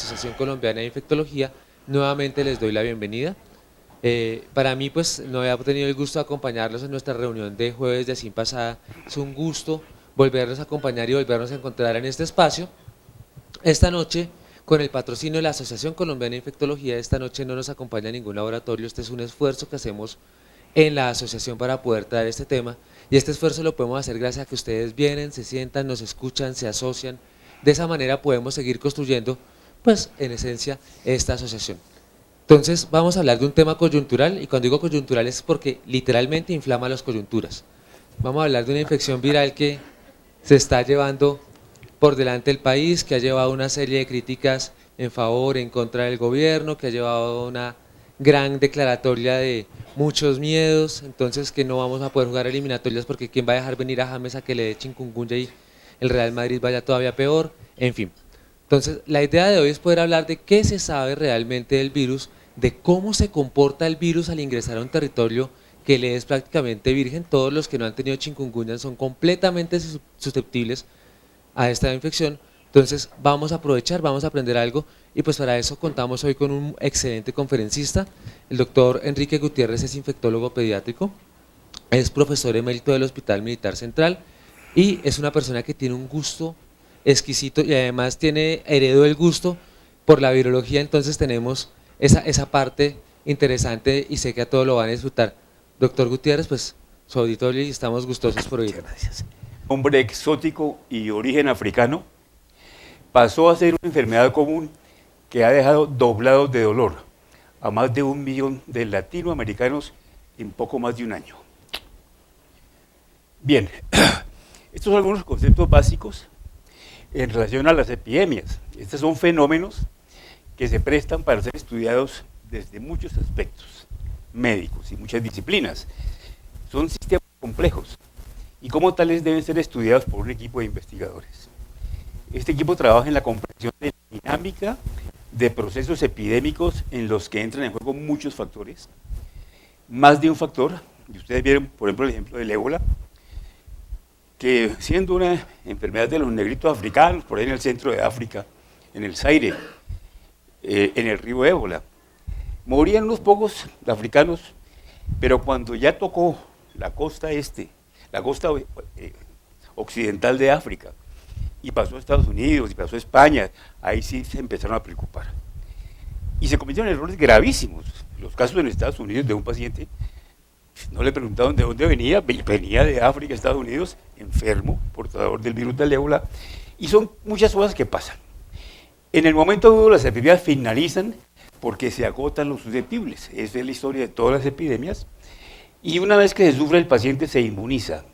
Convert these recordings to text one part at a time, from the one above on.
Asociación Colombiana de Infectología, nuevamente les doy la bienvenida. Para mí, pues, no había tenido el gusto de acompañarlos en nuestra reunión de jueves de CIN pasada. Es un gusto volverlos a acompañar y volvernos a encontrar en este espacio. Esta noche, con el patrocinio de la Asociación Colombiana de Infectología, esta noche no nos acompaña ningún laboratorio. Este es un esfuerzo que hacemos en la asociación para poder traer este tema, y este esfuerzo lo podemos hacer gracias a que ustedes vienen, se sientan, nos escuchan, se asocian. De esa manera podemos seguir construyendo, pues, en esencia, esta asociación. Entonces vamos a hablar de un tema coyuntural, y cuando digo coyuntural es porque literalmente inflama las coyunturas. Vamos a hablar de una infección viral que se está llevando por delante del país, que ha llevado una serie de críticas en favor, en contra del gobierno, que ha llevado una gran declaratoria de muchos miedos, entonces que no vamos a poder jugar eliminatorias porque quién va a dejar venir a James a que le dé chikungunya y el Real Madrid vaya todavía peor, en fin. Entonces la idea de hoy es poder hablar de qué se sabe realmente del virus, de cómo se comporta el virus al ingresar a un territorio que le es prácticamente virgen. Todos los que no han tenido chikungunya son completamente susceptibles a esta infección. Entonces vamos a aprovechar, vamos a aprender algo, y pues para eso contamos hoy con un excelente conferencista. El doctor Enrique Gutiérrez es infectólogo pediátrico, es profesor emérito del Hospital Militar Central y es una persona que tiene un gusto exquisito y además heredó el gusto por la virología. Entonces tenemos esa parte interesante y sé que a todos lo van a disfrutar. Doctor Gutiérrez, pues su auditorio, y estamos gustosos por oírlo. Muchas gracias. Hombre exótico y origen africano, pasó a ser una enfermedad común que ha dejado doblados de dolor a más de 1 millón de latinoamericanos en poco más de un año. Bien, estos son algunos conceptos básicos en relación a las epidemias. Estos son fenómenos que se prestan para ser estudiados desde muchos aspectos médicos y muchas disciplinas. Son sistemas complejos y como tales deben ser estudiados por un equipo de investigadores. Este equipo trabaja en la comprensión de la dinámica de procesos epidémicos en los que entran en juego muchos factores, más de un factor. Y ustedes vieron, por ejemplo, el ejemplo del ébola, que siendo una enfermedad de los negritos africanos, por ahí en el centro de África, en el Zaire, en el río Ébola, morían unos pocos africanos, pero cuando ya tocó la costa occidental de África, y pasó a Estados Unidos, y pasó a España, ahí sí se empezaron a preocupar. Y se cometieron errores gravísimos. Los casos en Estados Unidos de un paciente, no le preguntaron de dónde venía, venía de África, Estados Unidos, enfermo, portador del virus del ébola, y son muchas cosas que pasan. En el momento duro las epidemias finalizan porque se agotan los susceptibles. Esa es la historia de todas las epidemias. Y una vez que se sufre, el paciente se inmuniza,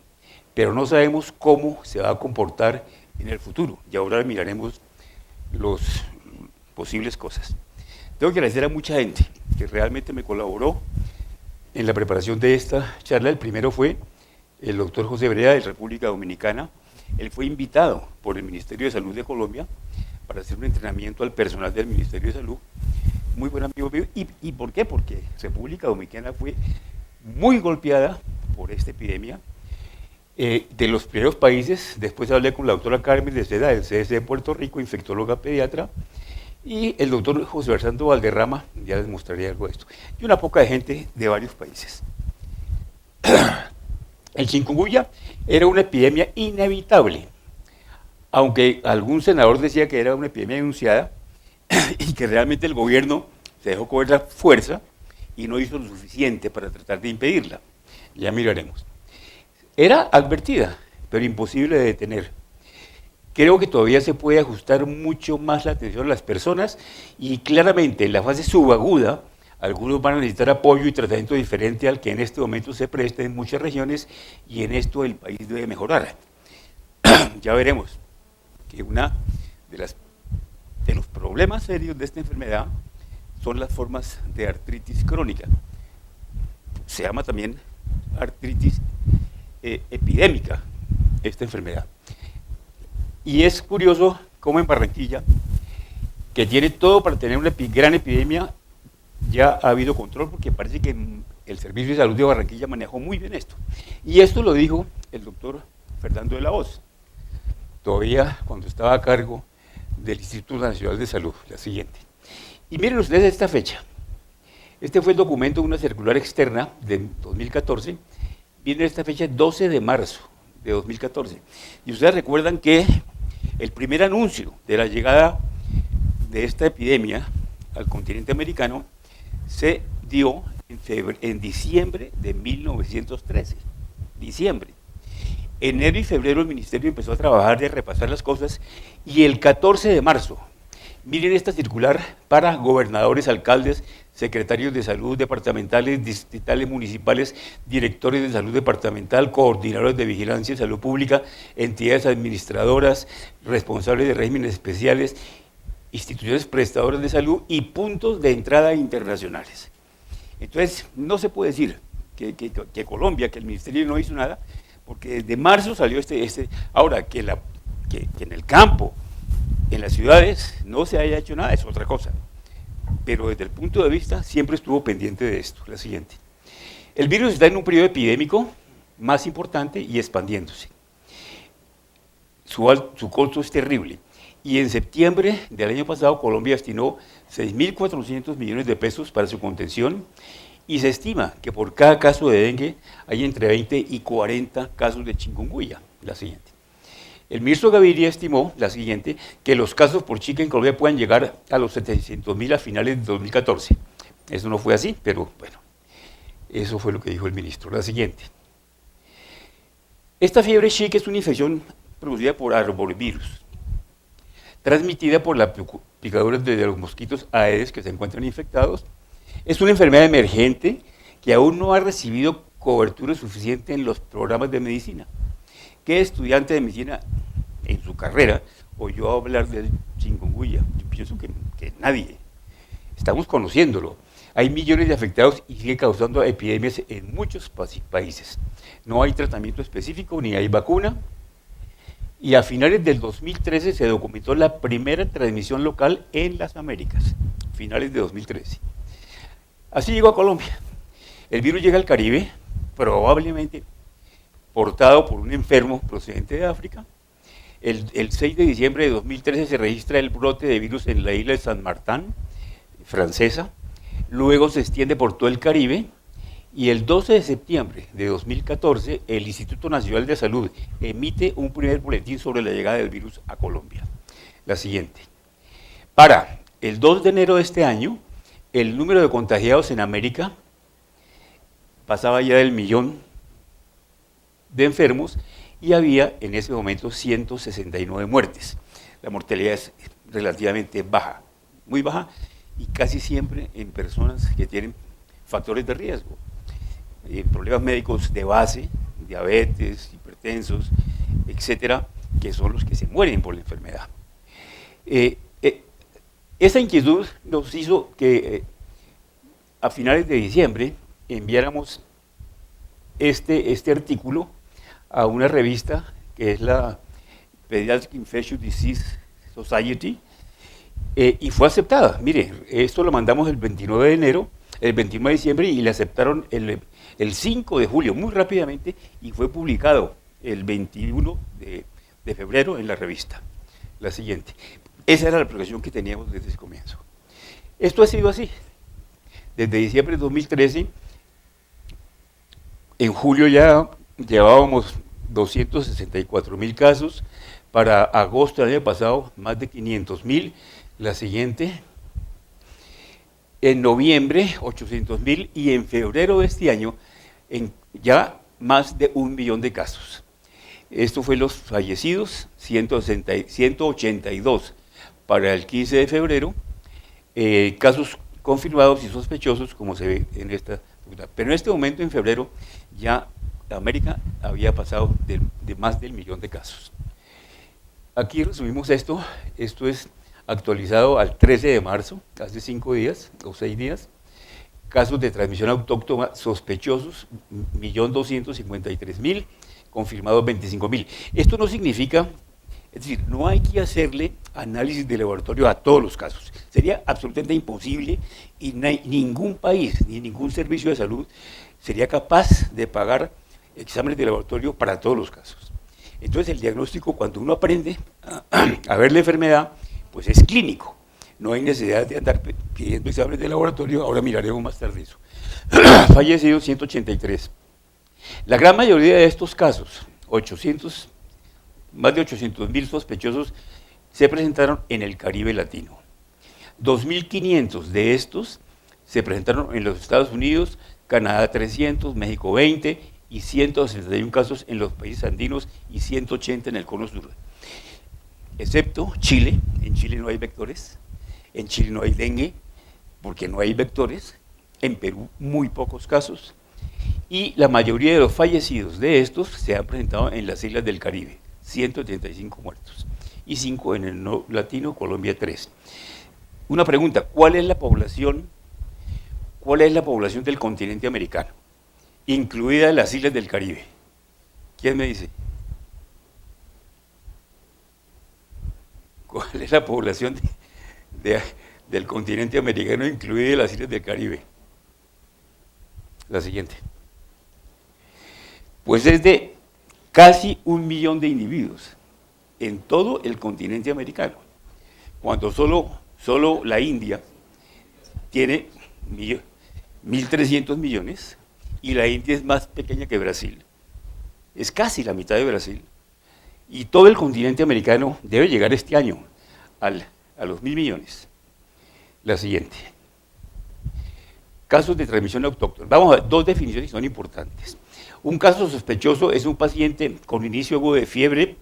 pero no sabemos cómo se va a comportar en el futuro. Y ahora miraremos las posibles cosas. Tengo que agradecer a mucha gente que realmente me colaboró en la preparación de esta charla. El primero fue el doctor José Brea, de República Dominicana. Él fue invitado por el Ministerio de Salud de Colombia para hacer un entrenamiento al personal del Ministerio de Salud. Muy buen amigo mío. ¿Y por qué? Porque República Dominicana fue muy golpeada por esta epidemia. De los primeros países. Después hablé con la doctora Carmen de Seda, del CDC de Puerto Rico, infectóloga pediatra, y el doctor José Bernardo Valderrama, ya les mostraré algo de esto, y una poca de gente de varios países. El chikungunya era una epidemia inevitable, aunque algún senador decía que era una epidemia anunciada y que realmente el gobierno se dejó coger la fuerza y no hizo lo suficiente para tratar de impedirla. Ya miraremos. Era advertida, pero imposible de detener. Creo que todavía se puede ajustar mucho más la atención a las personas y claramente en la fase subaguda algunos van a necesitar apoyo y tratamiento diferente al que en este momento se presta en muchas regiones, y en esto el país debe mejorar. Ya veremos que uno de los problemas serios de esta enfermedad son las formas de artritis crónica. Se llama también artritis epidémica esta enfermedad. Y es curioso cómo en Barranquilla, que tiene todo para tener una gran epidemia, ya ha habido control, porque parece que el Servicio de Salud de Barranquilla manejó muy bien esto. Y esto lo dijo el doctor Fernando de la Hoz, todavía cuando estaba a cargo del Instituto Nacional de Salud, la siguiente. Y miren ustedes esta fecha. Este fue el documento de una circular externa de 2014. Viene esta fecha, 12 de marzo de 2014. Y ustedes recuerdan que el primer anuncio de la llegada de esta epidemia al continente americano se dio en diciembre de 1913. Diciembre. Enero y febrero el ministerio empezó a trabajar de repasar las cosas y el 14 de marzo, miren esta circular para gobernadores, alcaldes, secretarios de salud departamentales, distritales, municipales, directores de salud departamental, coordinadores de vigilancia y salud pública, entidades administradoras, responsables de regímenes especiales, instituciones prestadoras de salud y puntos de entrada internacionales. Entonces, no se puede decir que Colombia, que el ministerio no hizo nada, porque desde marzo salió ahora que en el campo, en las ciudades, no se haya hecho nada, es otra cosa. Pero desde el punto de vista, siempre estuvo pendiente de esto. La siguiente. El virus está en un periodo epidémico más importante y expandiéndose. Su costo es terrible. Y en septiembre del año pasado, Colombia destinó 6.400 millones de pesos para su contención y se estima que por cada caso de dengue hay entre 20 y 40 casos de chikungunya. La siguiente. El ministro Gaviria estimó, la siguiente, que los casos por Zika en Colombia puedan llegar a los 700.000 a finales de 2014. Eso no fue así, pero bueno, eso fue lo que dijo el ministro. La siguiente. Esta fiebre Zika es una infección producida por arbovirus, transmitida por la picadura de los mosquitos Aedes que se encuentran infectados. Es una enfermedad emergente que aún no ha recibido cobertura suficiente en los programas de medicina. ¿Qué estudiante de medicina en su carrera oyó hablar del chikungunya? Yo pienso que nadie. Estamos conociéndolo. Hay millones de afectados y sigue causando epidemias en muchos países. No hay tratamiento específico ni hay vacuna. Y a finales del 2013 se documentó la primera transmisión local en las Américas. Finales de 2013. Así llegó a Colombia. El virus llega al Caribe, probablemente portado por un enfermo procedente de África. El 6 de diciembre de 2013 se registra el brote de virus en la isla de San Martín, francesa. Luego se extiende por todo el Caribe. Y el 12 de septiembre de 2014, el Instituto Nacional de Salud emite un primer boletín sobre la llegada del virus a Colombia. La siguiente. Para el 2 de enero de este año, el número de contagiados en América pasaba ya del 1.000.000 de enfermos y había en ese momento 169 muertes. La mortalidad es relativamente baja, muy baja, y casi siempre en personas que tienen factores de riesgo. Problemas médicos de base, diabetes, hipertensos, etcétera, que son los que se mueren por la enfermedad. Esa inquietud nos hizo que a finales de diciembre enviáramos este artículo a una revista que es la Pediatric Infectious Disease Society y fue aceptada. Mire, esto lo mandamos el 29 de enero, el 29 de diciembre y le aceptaron el 5 de julio, muy rápidamente, y fue publicado el 21 de febrero en la revista. La siguiente. Esa era la preocupación que teníamos desde el comienzo. Esto ha sido así. Desde diciembre de 2013, en julio ya llevábamos 264.000 casos, para agosto del año pasado más de 500.000. La siguiente. En noviembre, 800.000 y en febrero de este año, ya más de 1.000.000 de casos. Esto fue los fallecidos, 182 para el 15 de febrero, casos confirmados y sospechosos, como se ve en esta. Pero en este momento, en febrero, ya América había pasado de más del 1.000.000 de casos. Aquí resumimos esto es actualizado al 13 de marzo, hace 5 días o 6 días, casos de transmisión autóctona sospechosos, 1.253.000, confirmados 25.000. Esto no significa, es decir, no hay que hacerle análisis de laboratorio a todos los casos. Sería absolutamente imposible y ningún país ni ningún servicio de salud sería capaz de pagar exámenes de laboratorio para todos los casos. Entonces el diagnóstico, cuando uno aprende a ver la enfermedad, pues es clínico. No hay necesidad de andar pidiendo exámenes de laboratorio, ahora miraremos más tarde eso. Fallecidos 183. La gran mayoría de estos casos, más de 800.000 sospechosos, se presentaron en el Caribe latino. 2.500 de estos se presentaron en los Estados Unidos, Canadá 300, México 20 y 161 casos en los países andinos y 180 en el cono sur. Excepto Chile. En Chile no hay vectores, en Chile no hay dengue porque no hay vectores, en Perú muy pocos casos y la mayoría de los fallecidos de estos se han presentado en las islas del Caribe, 135 muertos y 5 en el no latino, Colombia 3. Una pregunta, ¿cuál es la población del continente americano, incluidas las islas del Caribe? ¿Quién me dice? ¿Cuál es la población del continente americano, incluidas las islas del Caribe? La siguiente. Pues es de casi 1 millón de individuos en todo el continente americano, cuando solo la India tiene 1.300 millones y la India es más pequeña que Brasil, es casi la mitad de Brasil, y todo el continente americano debe llegar este año a los 1.000 millones. La siguiente. Casos de transmisión autóctona. Vamos a ver, dos definiciones que son importantes. Un caso sospechoso es un paciente con inicio agudo de fiebre,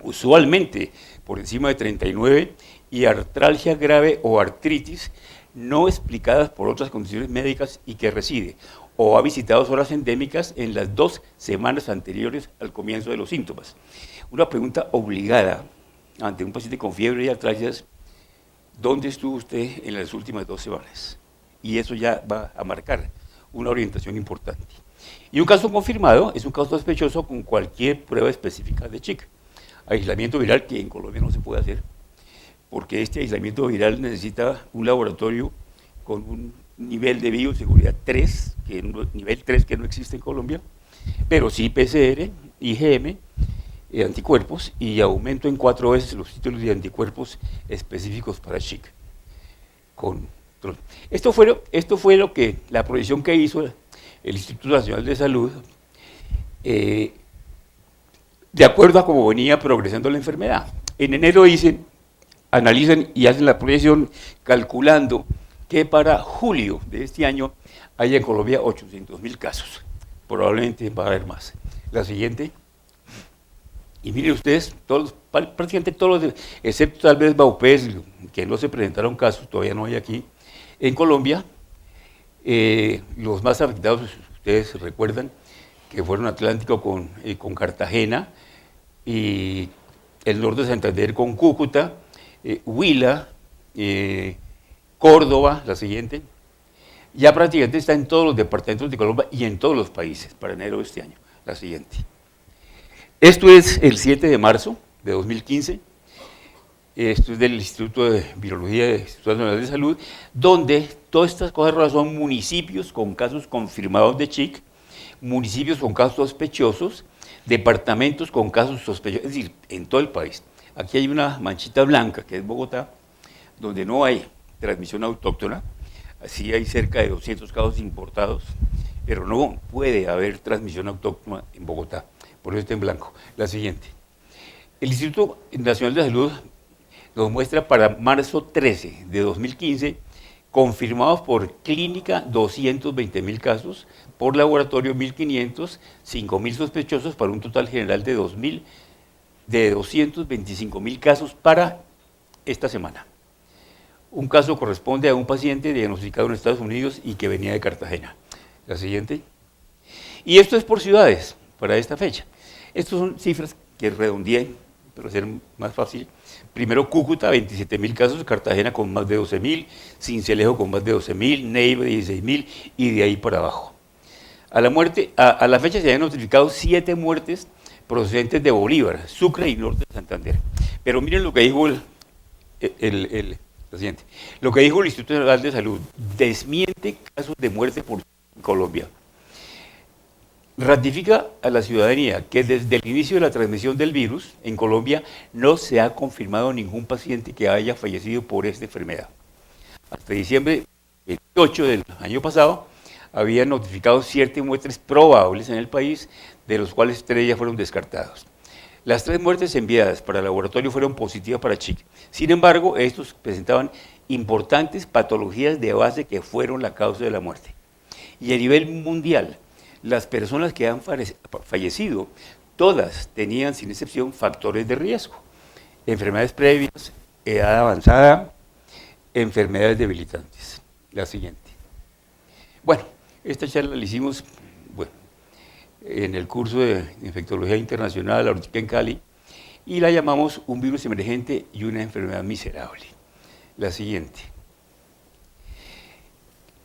usualmente por encima de 39, y artralgia grave o artritis no explicadas por otras condiciones médicas y que reside o ha visitado zonas endémicas en las 2 semanas anteriores al comienzo de los síntomas. Una pregunta obligada ante un paciente con fiebre y artralgias: ¿dónde estuvo usted en las últimas 2 semanas? Y eso ya va a marcar una orientación importante. Y un caso confirmado es un caso sospechoso con cualquier prueba específica de Chick. Aislamiento viral que en Colombia no se puede hacer, porque este aislamiento viral necesita un laboratorio con un nivel de bioseguridad 3, nivel 3 que no existe en Colombia, pero sí PCR, IgM, anticuerpos, y aumento en 4 veces los títulos de anticuerpos específicos para Chick. Esto fue lo que la proyección que hizo el Instituto Nacional de Salud, de acuerdo a cómo venía progresando la enfermedad. En enero analizan y hacen la proyección calculando que para julio de este año haya en Colombia 800.000 casos. Probablemente va a haber más. La siguiente. Y miren ustedes, prácticamente todos los, excepto tal vez Baupés, que no se presentaron casos, todavía no hay aquí, en Colombia, los más afectados, ustedes recuerdan, que fueron Atlántico con Cartagena, y el norte de Santander con Cúcuta, Huila, Córdoba, la siguiente, ya prácticamente está en todos los departamentos de Colombia y en todos los países para enero de este año. La siguiente. Esto es el 7 de marzo de 2015, esto es del Instituto de Virología del Instituto Nacional de Salud, donde todas estas cosas son municipios con casos confirmados de Chick, municipios con casos sospechosos, departamentos con casos sospechosos, es decir, en todo el país. Aquí hay una manchita blanca, que es Bogotá, donde no hay transmisión autóctona, así hay cerca de 200 casos importados, pero no puede haber transmisión autóctona en Bogotá, por eso está en blanco. La siguiente. El Instituto Nacional de Salud nos muestra para marzo 13 de 2015, confirmados por clínica 220.000 casos, por laboratorio 1.500, 5.000 sospechosos, para un total general de 225.000 casos para esta semana. Un caso corresponde a un paciente diagnosticado en Estados Unidos y que venía de Cartagena. La siguiente. Y esto es por ciudades para esta fecha. Estas son cifras que redondeé para hacer más fácil. Primero Cúcuta, 27.000 casos, Cartagena con más de 12.000, Sincelejo con más de 12.000, Neiva 16.000 y de ahí para abajo. A la fecha se han notificado 7 muertes procedentes de Bolívar, Sucre y norte de Santander. Pero miren lo que dijo lo siguiente. Lo que dijo el Instituto Nacional de Salud: desmiente casos de muerte por Colombia. ratifica a la ciudadanía que desde el inicio de la transmisión del virus en Colombia no se ha confirmado ningún paciente que haya fallecido por esta enfermedad. Hasta diciembre 28 del año pasado, habían notificado 7 muertes probables en el país, de los cuales 3 ya fueron descartados. Las 3 muertes enviadas para el laboratorio fueron positivas para Chic. Sin embargo, estos presentaban importantes patologías de base que fueron la causa de la muerte. Y a nivel mundial, las personas que han fallecido, todas tenían, sin excepción, factores de riesgo. Enfermedades previas, edad avanzada, enfermedades debilitantes. La siguiente. Bueno, esta charla la hicimos en el curso de Infectología Internacional, ahorita en Cali, y la llamamos un virus emergente y una enfermedad miserable. La siguiente.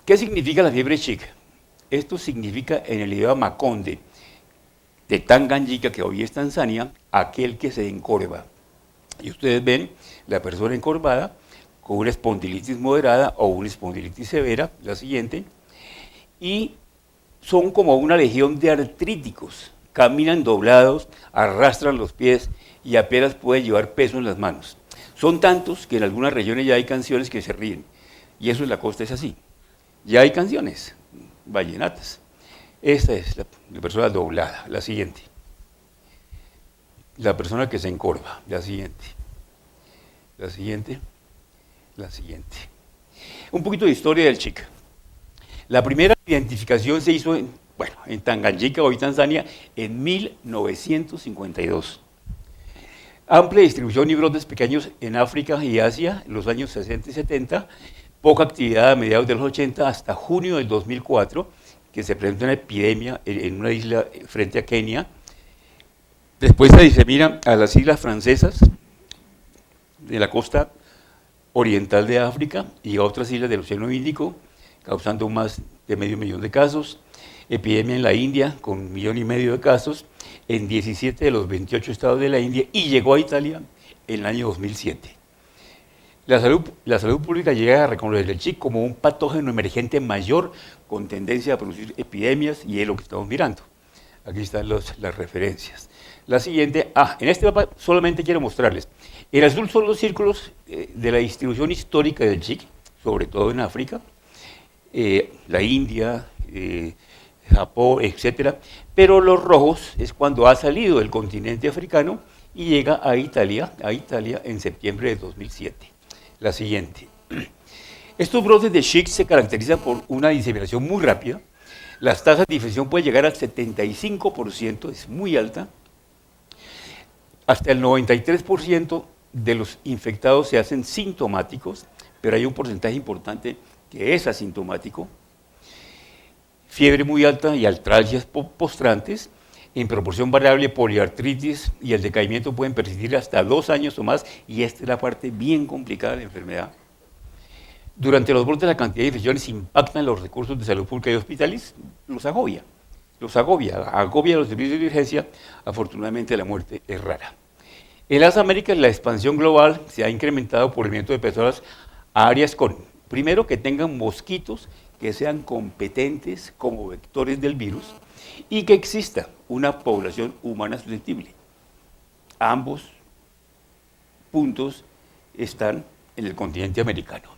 ¿Qué significa la fiebre chica? Esto significa en el idioma maconde, de Tanganyika, que hoy es Tanzania, aquel que se encorva. Y ustedes ven la persona encorvada con una espondilitis moderada o una espondilitis severa, la siguiente, y son como una legión de artríticos, caminan doblados, arrastran los pies y apenas pueden llevar peso en las manos. Son tantos que en algunas regiones ya hay canciones que se ríen, y eso en la costa es así. Ya hay canciones vallenatas. Esta es la persona doblada, la siguiente. La persona que se encorva, la siguiente. La siguiente. La siguiente. Un poquito de historia del chica. La primera identificación se hizo en Tanganyika, hoy Tanzania, en 1952. Amplia distribución y brotes pequeños en África y Asia en los años 60 y 70, poca actividad a mediados de los 80 hasta junio del 2004, que se presentó una epidemia en una isla frente a Kenia. Después se disemina a las islas francesas de la costa oriental de África y a otras islas del Océano Índico, causando más de 500.000 de casos. Epidemia en la India, con 1,5 millones de casos, en 17 de los 28 estados de la India, y llegó a Italia en el año 2007. La salud pública llega a reconocer el chic como un patógeno emergente mayor con tendencia a producir epidemias, y es lo que estamos mirando. Aquí están las referencias. La siguiente, en este mapa solamente quiero mostrarles. El azul son los círculos de la distribución histórica del chic, sobre todo en África, la India, Japón, etcétera, pero los rojos es cuando ha salido del continente africano y llega a Italia en septiembre de 2007. La siguiente. Estos brotes de Chick se caracterizan por una diseminación muy rápida. Las tasas de infección pueden llegar al 75%, es muy alta. Hasta el 93% de los infectados se hacen sintomáticos, pero hay un porcentaje importante que es asintomático. Fiebre muy alta y artralgias postrantes, en proporción variable poliartritis y el decaimiento pueden persistir hasta 2 años o más, y esta es la parte bien complicada de la enfermedad. Durante los brotes la cantidad de infecciones impactan los recursos de salud pública y hospitales, los agobia los servicios de urgencia. Afortunadamente la muerte es rara. En las Américas la expansión global se ha incrementado por el movimiento de personas a áreas con, primero, que tengan mosquitos que sean competentes como vectores del virus, y que exista una población humana susceptible. Ambos puntos están en el continente americano.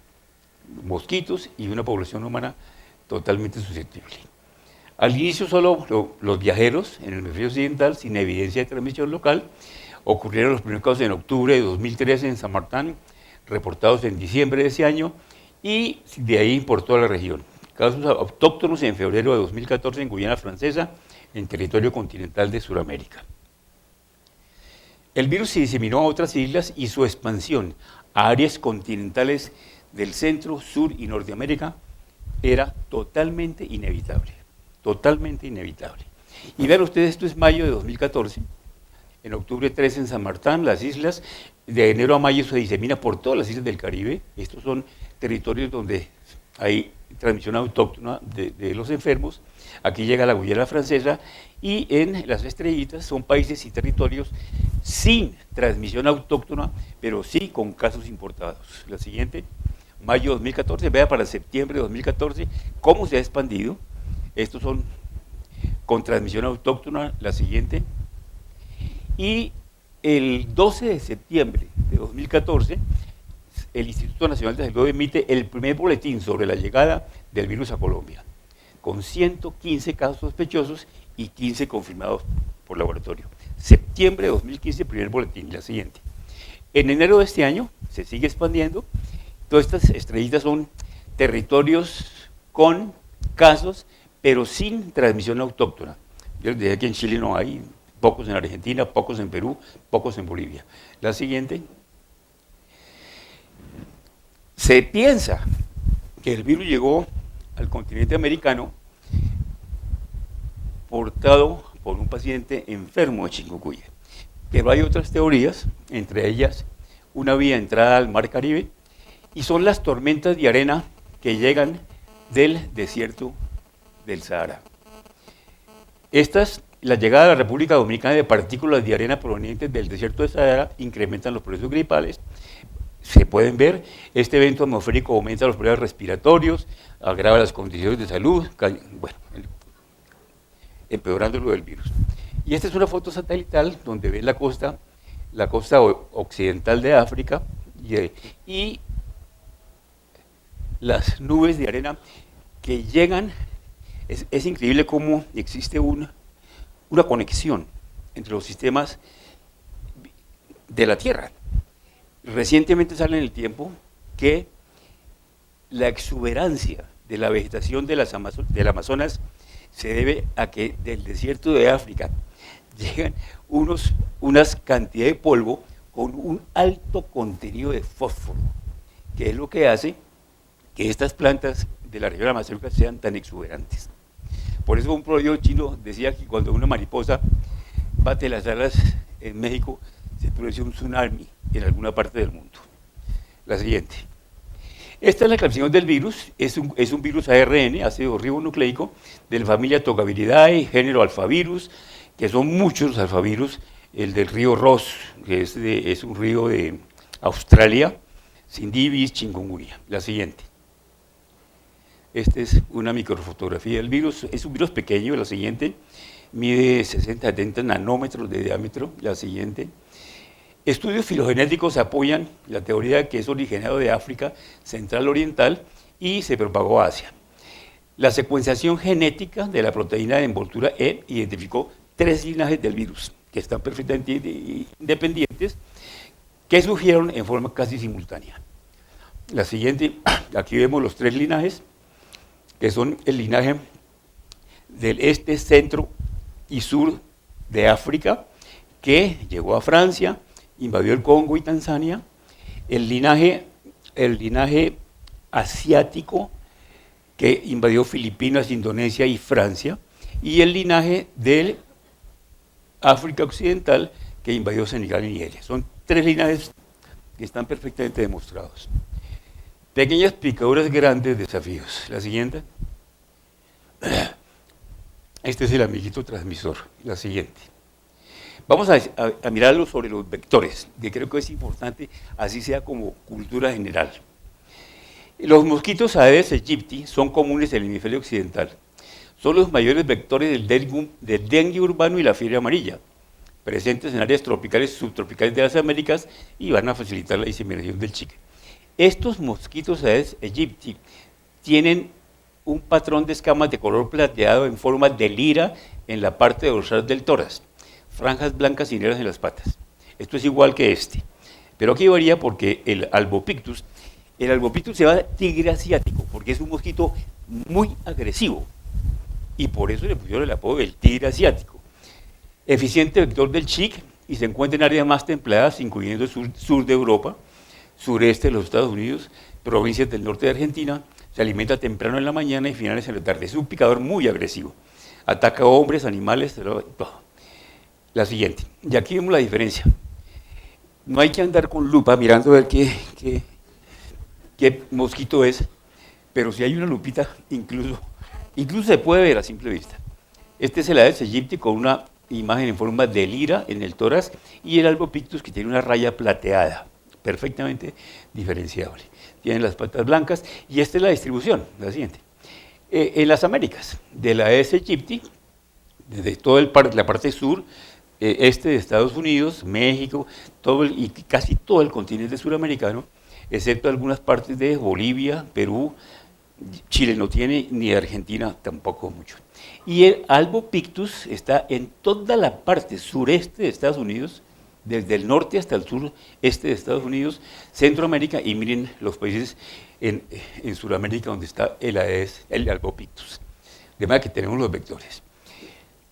Mosquitos y una población humana totalmente susceptible. Al inicio solo los viajeros en el hemisferio occidental, sin evidencia de transmisión local. Ocurrieron los primeros casos en octubre de 2013 en San Martín, reportados en diciembre de ese año, y de ahí por toda la región. Casos autóctonos en febrero de 2014 en Guyana Francesa, en territorio continental de Sudamérica. El virus se diseminó a otras islas y su expansión a áreas continentales del centro, sur y Norteamérica era totalmente inevitable. Totalmente inevitable. Y vean ustedes, esto es mayo de 2014. En octubre 13 en San Martín, las islas, de enero a mayo se disemina por todas las islas del Caribe. Estos son territorios donde hay transmisión autóctona de los enfermos. Aquí llega la Guyana Francesa, y en las estrellitas son países y territorios sin transmisión autóctona, pero sí con casos importados. La siguiente, mayo de 2014, vea para septiembre de 2014 cómo se ha expandido. Estos son con transmisión autóctona, la siguiente. Y el 12 de septiembre de 2014, el Instituto Nacional de Salud emite el primer boletín sobre la llegada del virus a Colombia, con 115 casos sospechosos y 15 confirmados por laboratorio. Septiembre de 2015, primer boletín, la siguiente. En enero de este año se sigue expandiendo. Todas estas estrellitas son territorios con casos, pero sin transmisión autóctona. Yo les dije que en Chile no hay, pocos en Argentina, pocos en Perú, pocos en Bolivia. La siguiente. Se piensa que el virus llegó al continente americano portado por un paciente enfermo de chikungunya. Pero hay otras teorías, entre ellas una vía entrada al Mar Caribe, y son las tormentas de arena que llegan del desierto del Sahara. La llegada a la República Dominicana de partículas de arena provenientes del desierto del Sahara incrementan los procesos gripales. Se pueden ver, este evento atmosférico aumenta los problemas respiratorios, agrava las condiciones de salud, bueno, empeorando lo del virus. Y esta es una foto satelital donde ven la costa occidental de África y las nubes de arena que llegan. Es increíble cómo existe una conexión entre los sistemas de la Tierra. Recientemente sale en el tiempo que la exuberancia de la vegetación del Amazonas se debe a que del desierto de África llegan unas cantidades de polvo con un alto contenido de fósforo, que es lo que hace que estas plantas de la región amazónica sean tan exuberantes. Por eso un proverbio chino decía que cuando una mariposa bate las alas en México, se produce un tsunami en alguna parte del mundo. La siguiente. Esta es la clasificación del virus, es un virus ARN, ácido ribonucleico, de la familia Togaviridae, género alfavirus, que son muchos alfavirus, el del río Ross, que es un río de Australia, Sindivis, chikungunya. La siguiente. Esta es una microfotografía del virus, es un virus pequeño, la siguiente, mide 60-70 nanómetros de diámetro, la siguiente. Estudios filogenéticos apoyan la teoría de que es originado de África Central Oriental y se propagó a Asia. La secuenciación genética de la proteína de envoltura E identificó 3 linajes del virus, que están perfectamente independientes, que surgieron en forma casi simultánea. La siguiente, aquí vemos los 3 linajes, que son el linaje del este, centro y sur de África, que llegó a Francia, invadió el Congo y Tanzania, el linaje asiático, que invadió Filipinas, Indonesia y Francia, y el linaje del África Occidental, que invadió Senegal y Nigeria. Son 3 linajes que están perfectamente demostrados. Pequeñas picaduras, grandes desafíos. La siguiente. Este es el amiguito transmisor. La siguiente. Vamos a mirarlo sobre los vectores, que creo que es importante, así sea como cultura general. Los mosquitos Aedes aegypti son comunes en el hemisferio occidental. Son los mayores vectores del dengue urbano y la fiebre amarilla, presentes en áreas tropicales y subtropicales de las Américas y van a facilitar la diseminación del chique. Estos mosquitos Aedes aegypti tienen un patrón de escamas de color plateado en forma de lira en la parte dorsal del tórax, franjas blancas y negras en las patas. Esto es igual que este, pero aquí varía porque el Albopictus se llama tigre asiático, porque es un mosquito muy agresivo, y por eso le pusieron el apodo del tigre asiático. Eficiente vector del Chick y se encuentra en áreas más templadas, incluyendo el sur de Europa, sureste de los Estados Unidos, provincias del norte de Argentina. Se alimenta temprano en la mañana y finales en la tarde. Es un picador muy agresivo. Ataca a hombres, animales, todo. La siguiente. Y aquí vemos la diferencia. No hay que andar con lupa mirando a ver qué mosquito es, pero si hay una lupita, incluso se puede ver a simple vista. Este es el Aedes aegypti con una imagen en forma de lira en el tórax y el Albopictus que tiene una raya plateada, perfectamente diferenciable. Tienen las patas blancas y esta es la distribución, la siguiente. En las Américas, del Aedes aegypti, desde toda la parte sur, este de Estados Unidos, México, y casi todo el continente suramericano, excepto algunas partes de Bolivia, Perú, Chile no tiene, ni Argentina tampoco mucho. Y el albopictus está en toda la parte sureste de Estados Unidos, desde el norte hasta el sureste de Estados Unidos, Centroamérica, y miren los países en Sudamérica donde está el Aedes, el albopictus. De manera que tenemos los vectores.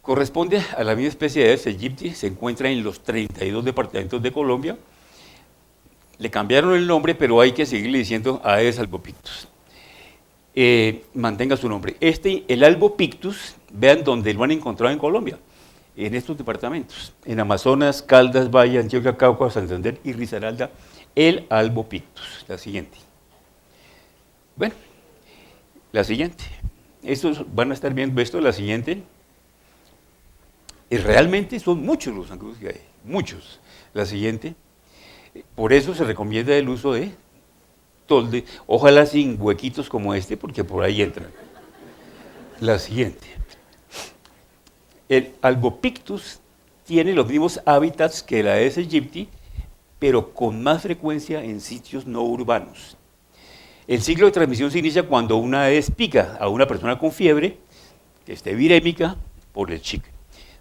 Corresponde a la misma especie de Aedes aegypti, se encuentra en los 32 departamentos de Colombia. Le cambiaron el nombre, pero hay que seguirle diciendo Aedes albopictus. Mantenga su nombre. El albopictus, vean dónde lo han encontrado en Colombia, en estos departamentos, en Amazonas, Caldas, Valle, Antioquia, Cauca, Santander y Risaralda, el albopictus. La siguiente. Bueno, la siguiente. Estos van a estar viendo esto, la siguiente. Y realmente son muchos los zancudos que hay, muchos. La siguiente. Por eso se recomienda el uso de tolde, ojalá sin huequitos como este, porque por ahí entran. La siguiente. El albopictus tiene los mismos hábitats que el Aedes aegypti, pero con más frecuencia en sitios no urbanos. El ciclo de transmisión se inicia cuando una Aedes pica a una persona con fiebre, que esté virémica, por el chicle.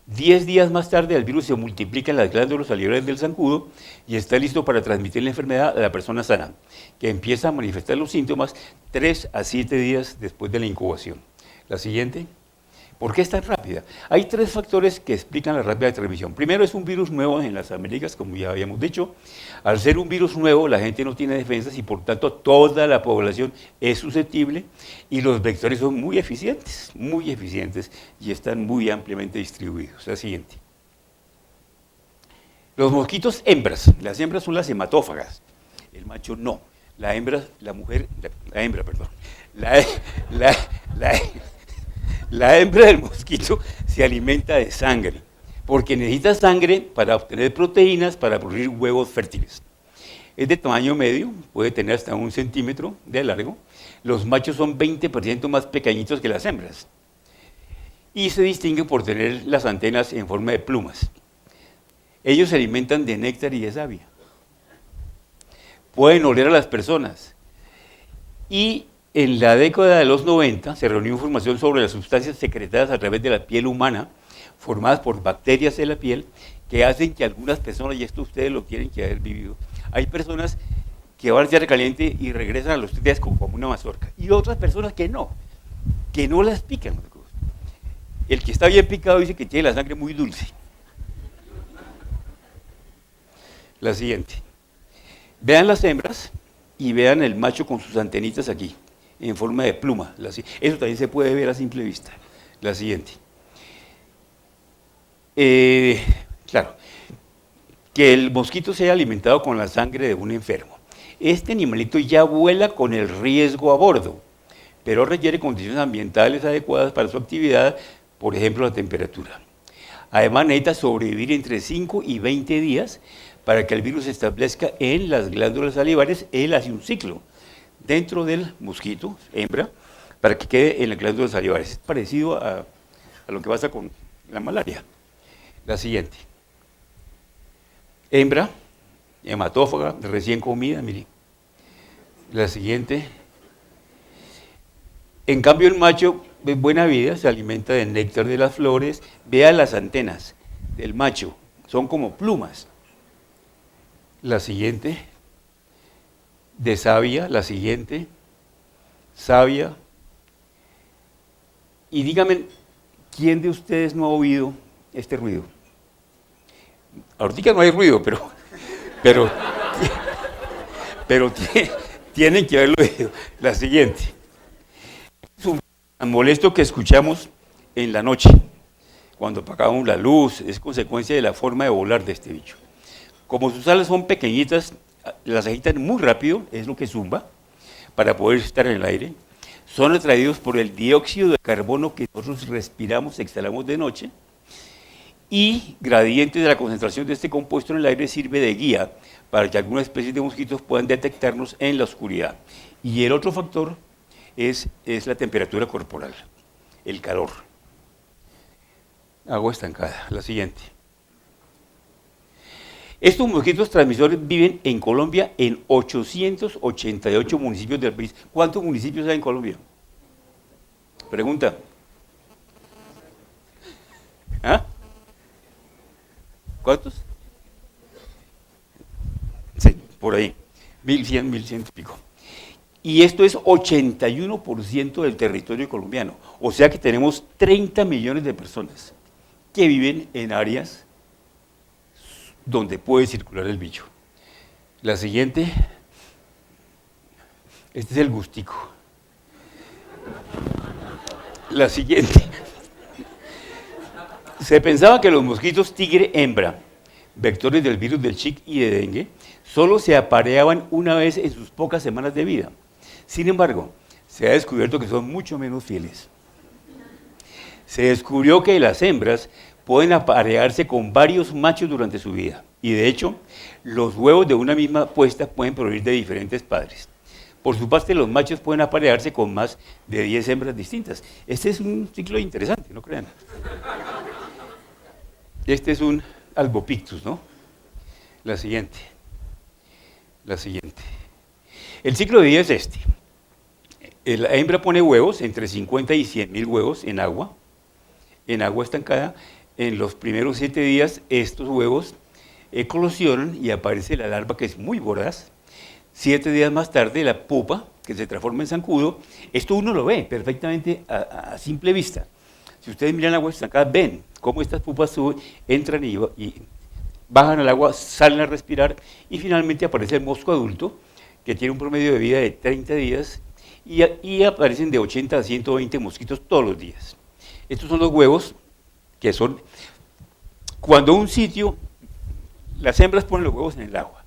10 días más tarde el virus se multiplica en las glándulas salivales del zancudo y está listo para transmitir la enfermedad a la persona sana, que empieza a manifestar los síntomas 3 a 7 días después de la incubación. La siguiente. ¿Por qué es tan rápida? Hay 3 factores que explican la rápida transmisión. Primero, es un virus nuevo en las Américas, como ya habíamos dicho. Al ser un virus nuevo, la gente no tiene defensas y por tanto toda la población es susceptible y los vectores son muy eficientes y están muy ampliamente distribuidos. La siguiente. Los mosquitos hembras. Las hembras son las hematófagas. El macho no. La hembra del mosquito se alimenta de sangre, porque necesita sangre para obtener proteínas para producir huevos fértiles. Es de tamaño medio, puede tener hasta 1 centímetro de largo. Los machos son 20% más pequeñitos que las hembras. Y se distingue por tener las antenas en forma de plumas. Ellos se alimentan de néctar y de savia. Pueden oler a las personas. Y en la década de los 90 se reunió información sobre las sustancias secretadas a través de la piel humana, formadas por bacterias de la piel, que hacen que algunas personas, y esto ustedes lo tienen que haber vivido, hay personas que van a tierra caliente y regresan a los 3 días como una mazorca, y otras personas que no las pican. El que está bien picado dice que tiene la sangre muy dulce. La siguiente. Vean las hembras y vean el macho con sus antenitas aquí, en forma de pluma. Eso también se puede ver a simple vista. La siguiente. Claro, que el mosquito sea alimentado con la sangre de un enfermo. Este animalito ya vuela con el riesgo a bordo, pero requiere condiciones ambientales adecuadas para su actividad, por ejemplo, la temperatura. Además, necesita sobrevivir entre 5 y 20 días para que el virus se establezca en las glándulas salivares. Él hace un ciclo dentro del mosquito, hembra, para que quede en las glándulas salivares. Es parecido a lo que pasa con la malaria. La siguiente. Hembra, hematófaga, recién comida, miren. La siguiente. En cambio, el macho de buena vida se alimenta del néctar de las flores. Vea las antenas del macho, son como plumas. La siguiente. De savia, la siguiente. Savia. Y díganme, ¿quién de ustedes no ha oído este ruido? Ahorita no hay ruido, pero tienen que haberlo oído. La siguiente. Es un tan molesto que escuchamos en la noche, cuando apagamos la luz, es consecuencia de la forma de volar de este bicho. Como sus alas son pequeñitas, las agitan muy rápido, es lo que zumba, para poder estar en el aire. Son atraídos por el dióxido de carbono que nosotros respiramos, exhalamos de noche, y gradientes de la concentración de este compuesto en el aire sirve de guía para que algunas especies de mosquitos puedan detectarnos en la oscuridad. Y el otro factor es la temperatura corporal, el calor. Agua estancada. La siguiente. Estos mosquitos transmisores viven en Colombia en 888 municipios del país. ¿Cuántos municipios hay en Colombia? Pregunta. ¿Ah? ¿Cuántos? Sí, por ahí. 1100, 1100 y pico. Y esto es 81% del territorio colombiano. O sea que tenemos 30 millones de personas que viven en áreas donde puede circular el bicho. La siguiente, este es el gustico. La siguiente. Se pensaba que los mosquitos tigre hembra, vectores del virus del Zika y de dengue, solo se apareaban una vez en sus pocas semanas de vida. Sin embargo, se ha descubierto que son mucho menos fieles. Se descubrió que las hembras pueden aparearse con varios machos durante su vida. Y de hecho, los huevos de una misma puesta pueden provenir de diferentes padres. Por su parte, los machos pueden aparearse con más de 10 hembras distintas. Este es un ciclo interesante, no crean. Este es un albopictus, ¿no? La siguiente. La siguiente. El ciclo de vida es este. La hembra pone huevos, entre 50 y 100.000 huevos en agua estancada. En los primeros 7 días estos huevos eclosionan y aparece la larva, que es muy voraz. 7 días más tarde la pupa, que se transforma en zancudo. Esto uno lo ve perfectamente a simple vista. Si ustedes miran agua estancada, ven cómo estas pupas suben, entran y bajan al agua, salen a respirar, y finalmente aparece el mosco adulto, que tiene un promedio de vida de 30 días, y aparecen de 80 a 120 mosquitos todos los días. Estos son los huevos, que son, cuando un sitio, las hembras ponen los huevos en el agua.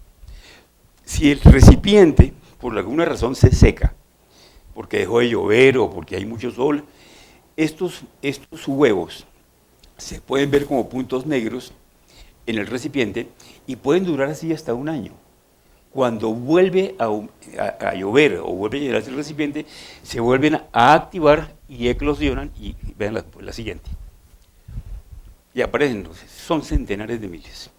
Si el recipiente, por alguna razón, se seca, porque dejó de llover o porque hay mucho sol, estos huevos se pueden ver como puntos negros en el recipiente y pueden durar así hasta un año. Cuando vuelve a llover o vuelve a llenarse el recipiente, se vuelven a activar y eclosionan, y vean la siguiente. Y aparecen, son centenares de miles.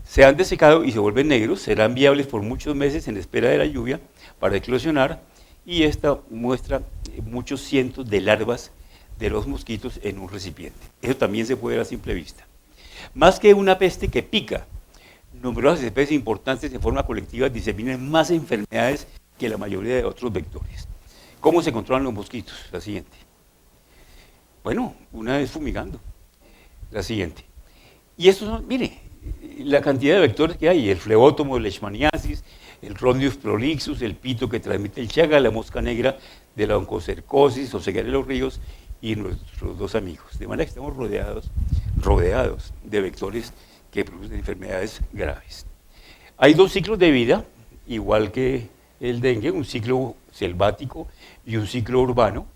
Se han desecado y se vuelven negros, serán viables por muchos meses en espera de la lluvia para eclosionar, y esta muestra muchos cientos de larvas de los mosquitos en un recipiente. Eso también se puede ver a simple vista. Más que una peste que pica, numerosas especies importantes de forma colectiva diseminan más enfermedades que la mayoría de otros vectores. ¿Cómo se controlan los mosquitos? La siguiente. Bueno, una vez fumigando. La siguiente. Y estos son, mire, la cantidad de vectores que hay: el flebótomo, el leishmaniasis, el Rhodius prolixus, el pito que transmite el chaga, la mosca negra de la oncocercosis o ceguera de los ríos, y nuestros dos amigos. De manera que estamos rodeados de vectores que producen enfermedades graves. Hay 2 ciclos de vida, igual que el dengue, un ciclo selvático y un ciclo urbano.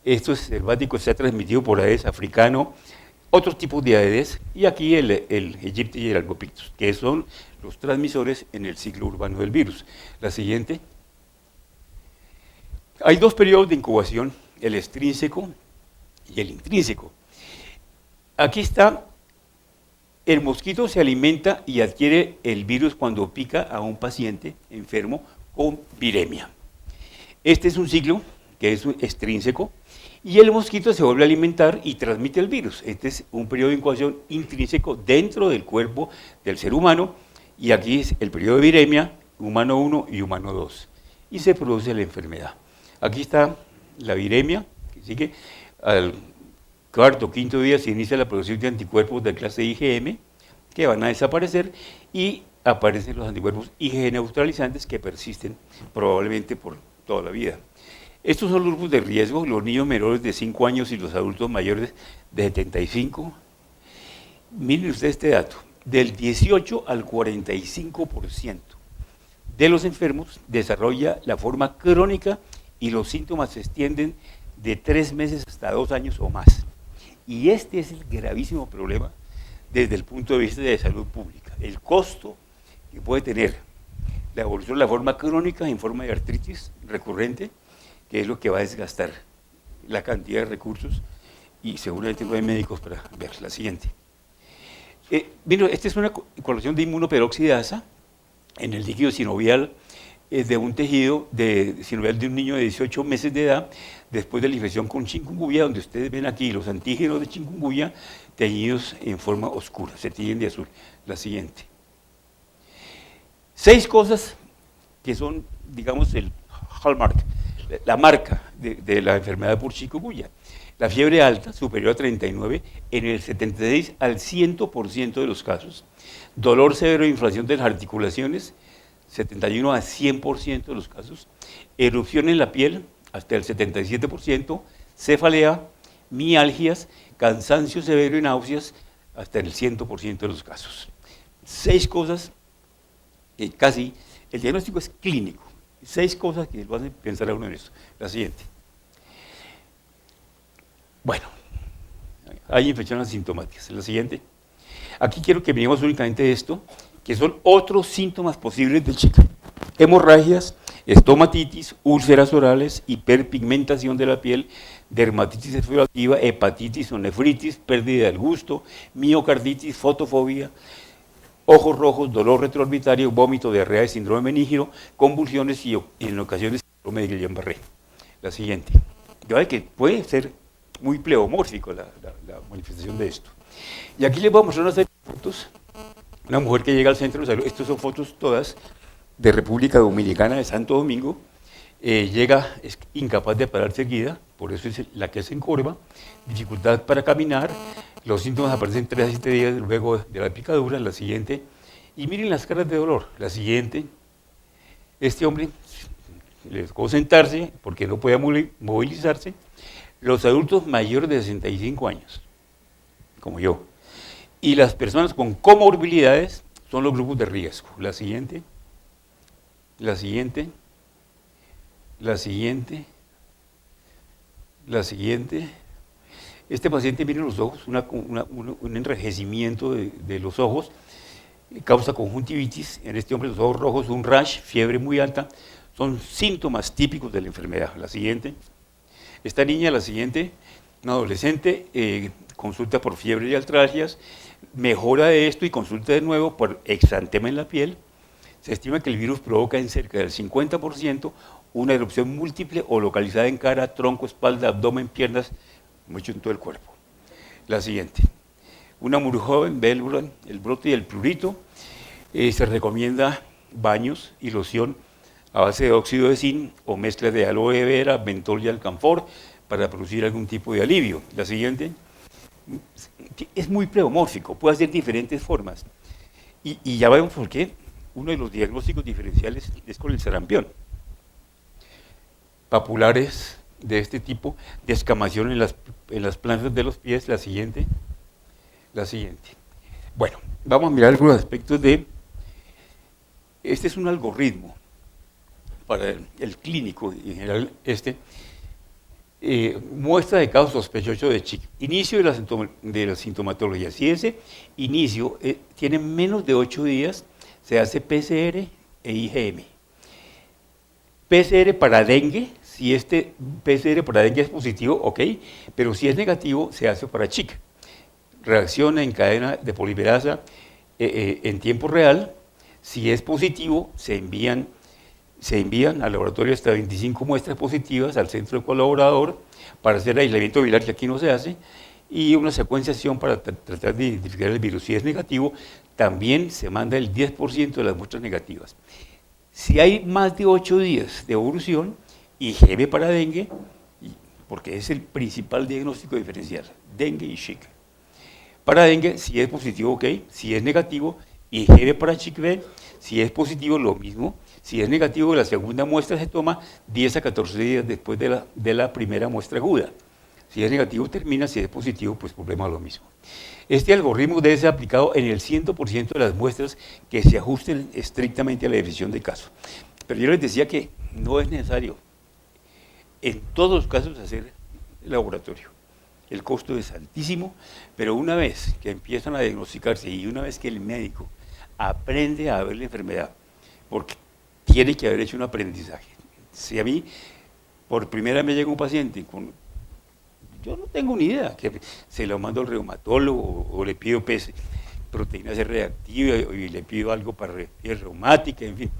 Esto es selvático, se ha transmitido por Aedes africano, otros tipos de Aedes, y aquí el Aegypti y el Albopictus, que son los transmisores en el ciclo urbano del virus. La siguiente. Hay 2 periodos de incubación, el extrínseco y el intrínseco. Aquí está. El mosquito se alimenta y adquiere el virus cuando pica a un paciente enfermo con viremia. Este es un ciclo que es extrínseco, y el mosquito se vuelve a alimentar y transmite el virus. Este es un periodo de incubación intrínseco dentro del cuerpo del ser humano, y aquí es el periodo de viremia, humano 1 y humano 2, y se produce la enfermedad. Aquí está la viremia, que sigue al 4º o 5º día se inicia la producción de anticuerpos de clase IgM, que van a desaparecer, y aparecen los anticuerpos IgG neutralizantes, que persisten probablemente por toda la vida. Estos son los grupos de riesgo: los niños menores de 5 años y los adultos mayores de 75. Miren ustedes este dato: del 18 al 45% de los enfermos desarrolla la forma crónica, y los síntomas se extienden de 3 meses hasta 2 años o más. Y este es el gravísimo problema desde el punto de vista de salud pública: el costo que puede tener la evolución de la forma crónica en forma de artritis recurrente, que es lo que va a desgastar la cantidad de recursos y seguramente no hay médicos para ver. La siguiente. Mira, esta es una colección de inmunoperoxidasa en el líquido sinovial de un tejido sinovial de un niño de 18 meses de edad después de la infección con chikungunya, donde ustedes ven aquí los antígenos de chikungunya teñidos en forma oscura, se tiñen de azul. La siguiente. 6 cosas que son, digamos, el hallmark, la marca de la enfermedad por chikungunya. La fiebre alta, superior a 39, en el 76 al 100% de los casos. Dolor severo e inflamación de las articulaciones, 71 a 100% de los casos. Erupción en la piel, hasta el 77%. Cefalea, mialgias, cansancio severo y náuseas, hasta el 100% de los casos. 6 cosas que casi, el diagnóstico es clínico. 6 cosas que lo hacen pensar a uno en eso. La siguiente. Bueno, hay infecciones asintomáticas. La siguiente. Aquí quiero que miremos únicamente esto, que son otros síntomas posibles del Zika. Hemorragias, estomatitis, úlceras orales, hiperpigmentación de la piel, dermatitis exudativa, hepatitis o nefritis, pérdida del gusto, miocarditis, fotofobia, ojos rojos, dolor retroorbitario, vómito, diarrea de síndrome meníngeo, convulsiones y en ocasiones síndrome de Guillain-Barré. La siguiente. Ya ve que puede ser muy pleomórfico la manifestación de esto. Y aquí les voy a mostrar una serie de fotos. Una mujer que llega al centro de salud, estas son fotos todas de República Dominicana, de Santo Domingo, llega, es incapaz de parar seguida, por eso es la que se encorva, dificultad para caminar, los síntomas aparecen 3 a 7 días luego de la picadura. La siguiente, y miren las caras de dolor. La siguiente, este hombre le tocó sentarse porque no podía movilizarse. Los adultos mayores de 65 años, como yo, y las personas con comorbilidades son los grupos de riesgo. La siguiente, la siguiente, la siguiente, la siguiente. Este paciente, miren los ojos, un enrejecimiento de los ojos, causa conjuntivitis. En este hombre los ojos rojos, un rash, fiebre muy alta, son síntomas típicos de la enfermedad. La siguiente. Esta niña, la siguiente, una adolescente, consulta por fiebre y artralgias, mejora de esto y consulta de nuevo por exantema en la piel. Se estima que el virus provoca en cerca del 50% una erupción múltiple o localizada en cara, tronco, espalda, abdomen, piernas, mucho en todo el cuerpo. La siguiente. Una mujer joven ve el brote y el prurito. Se recomienda baños y loción a base de óxido de zinc o mezcla de aloe vera, mentol y alcanfor para producir algún tipo de alivio. La siguiente. Es muy pleomórfico, puede hacer diferentes formas. Y ya vemos por qué. Uno de los diagnósticos diferenciales es con el sarampión. Papulares de este tipo, descamación en las plantas de los pies. La siguiente. La siguiente. Bueno, vamos a mirar algunos aspectos de... Este es un algoritmo para el clínico, en general muestra de caso sospechoso de Zika. Inicio de la sintomatología. Si ese inicio tiene menos de 8 días, se hace PCR e IgM. PCR para dengue, si este PCR para dengue es positivo, ok, pero si es negativo, se hace para Zika. Reacción en cadena de polimerasa en tiempo real. Si es positivo, se envían al laboratorio hasta 25 muestras positivas al centro colaborador para hacer aislamiento viral, que aquí no se hace, y una secuenciación para tratar de identificar el virus. Si es negativo, también se manda el 10% de las muestras negativas. Si hay más de 8 días de evolución, IgM para dengue, porque es el principal diagnóstico diferencial, dengue y Zika. Para dengue, si es positivo, ok, si es negativo, IgM para Zika B, si es positivo, lo mismo. Si es negativo, la segunda muestra se toma 10 a 14 días después de la primera muestra aguda. Si es negativo, termina. Si es positivo, pues volvemos a lo mismo. Este algoritmo debe ser aplicado en el 100% de las muestras que se ajusten estrictamente a la definición de caso. Pero yo les decía que no es necesario en todos los casos hacer laboratorio. El costo es altísimo, pero una vez que empiezan a diagnosticarse y una vez que el médico aprende a ver la enfermedad, porque tiene que haber hecho un aprendizaje. Si a mí por primera vez me llega un paciente Yo no tengo ni idea, que se lo mando al reumatólogo o le pido proteína C reactiva y le pido algo para fiebre reumática, en fin.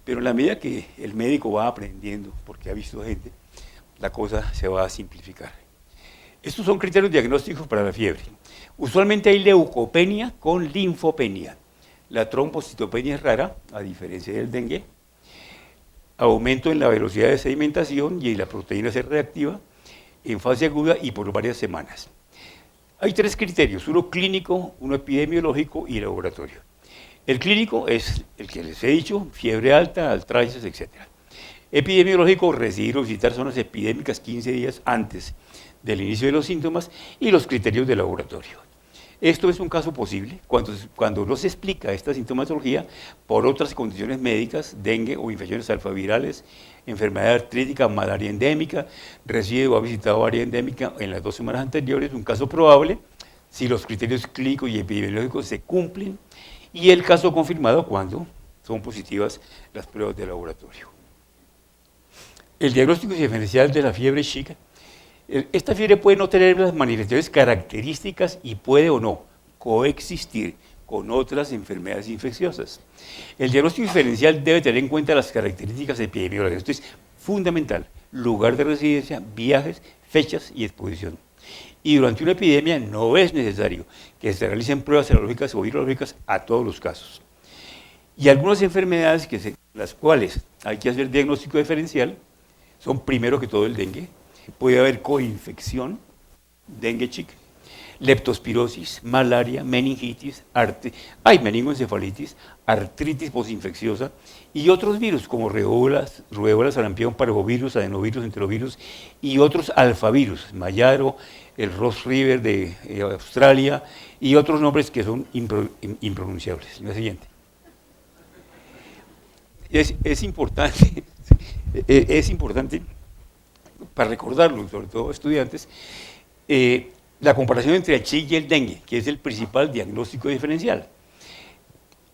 Pero en la medida que el médico va aprendiendo, porque ha visto gente, la cosa se va a simplificar. Estos son criterios diagnósticos para la fiebre. Usualmente hay leucopenia con linfopenia. La trombocitopenia es rara, a diferencia del dengue. Aumento en la velocidad de sedimentación y en la proteína C reactiva en fase aguda y por varias semanas. Hay tres criterios, uno clínico, uno epidemiológico y laboratorio. El clínico es el que les he dicho, fiebre alta, artritis, etc. Epidemiológico, residir o visitar zonas epidémicas 15 días antes del inicio de los síntomas y los criterios de laboratorio. Esto es un caso posible cuando no se explica esta sintomatología por otras condiciones médicas, dengue o infecciones alfavirales, enfermedad artrítica, malaria endémica, reside o ha visitado área endémica en las 2 semanas anteriores, un caso probable si los criterios clínicos y epidemiológicos se cumplen, y el caso confirmado cuando son positivas las pruebas de laboratorio. El diagnóstico diferencial de la fiebre chica. Esta fiebre puede no tener las manifestaciones características y puede o no coexistir con otras enfermedades infecciosas. El diagnóstico diferencial debe tener en cuenta las características epidemiológicas. Esto es fundamental: lugar de residencia, viajes, fechas y exposición. Y durante una epidemia no es necesario que se realicen pruebas serológicas o virológicas a todos los casos. Y algunas enfermedades las cuales hay que hacer diagnóstico diferencial son primero que todo el dengue. Puede haber coinfección, dengue chica, leptospirosis, malaria, meningitis, meningoencefalitis, artritis posinfecciosa y otros virus como rubeola, sarampión, parvovirus, adenovirus, enterovirus y otros alfavirus, Mayaro, el Ross River de Australia y otros nombres que son impronunciables. La siguiente. Es importante, es importante para recordarlo, sobre todo estudiantes, la comparación entre el Chik y el dengue, que es el principal diagnóstico diferencial.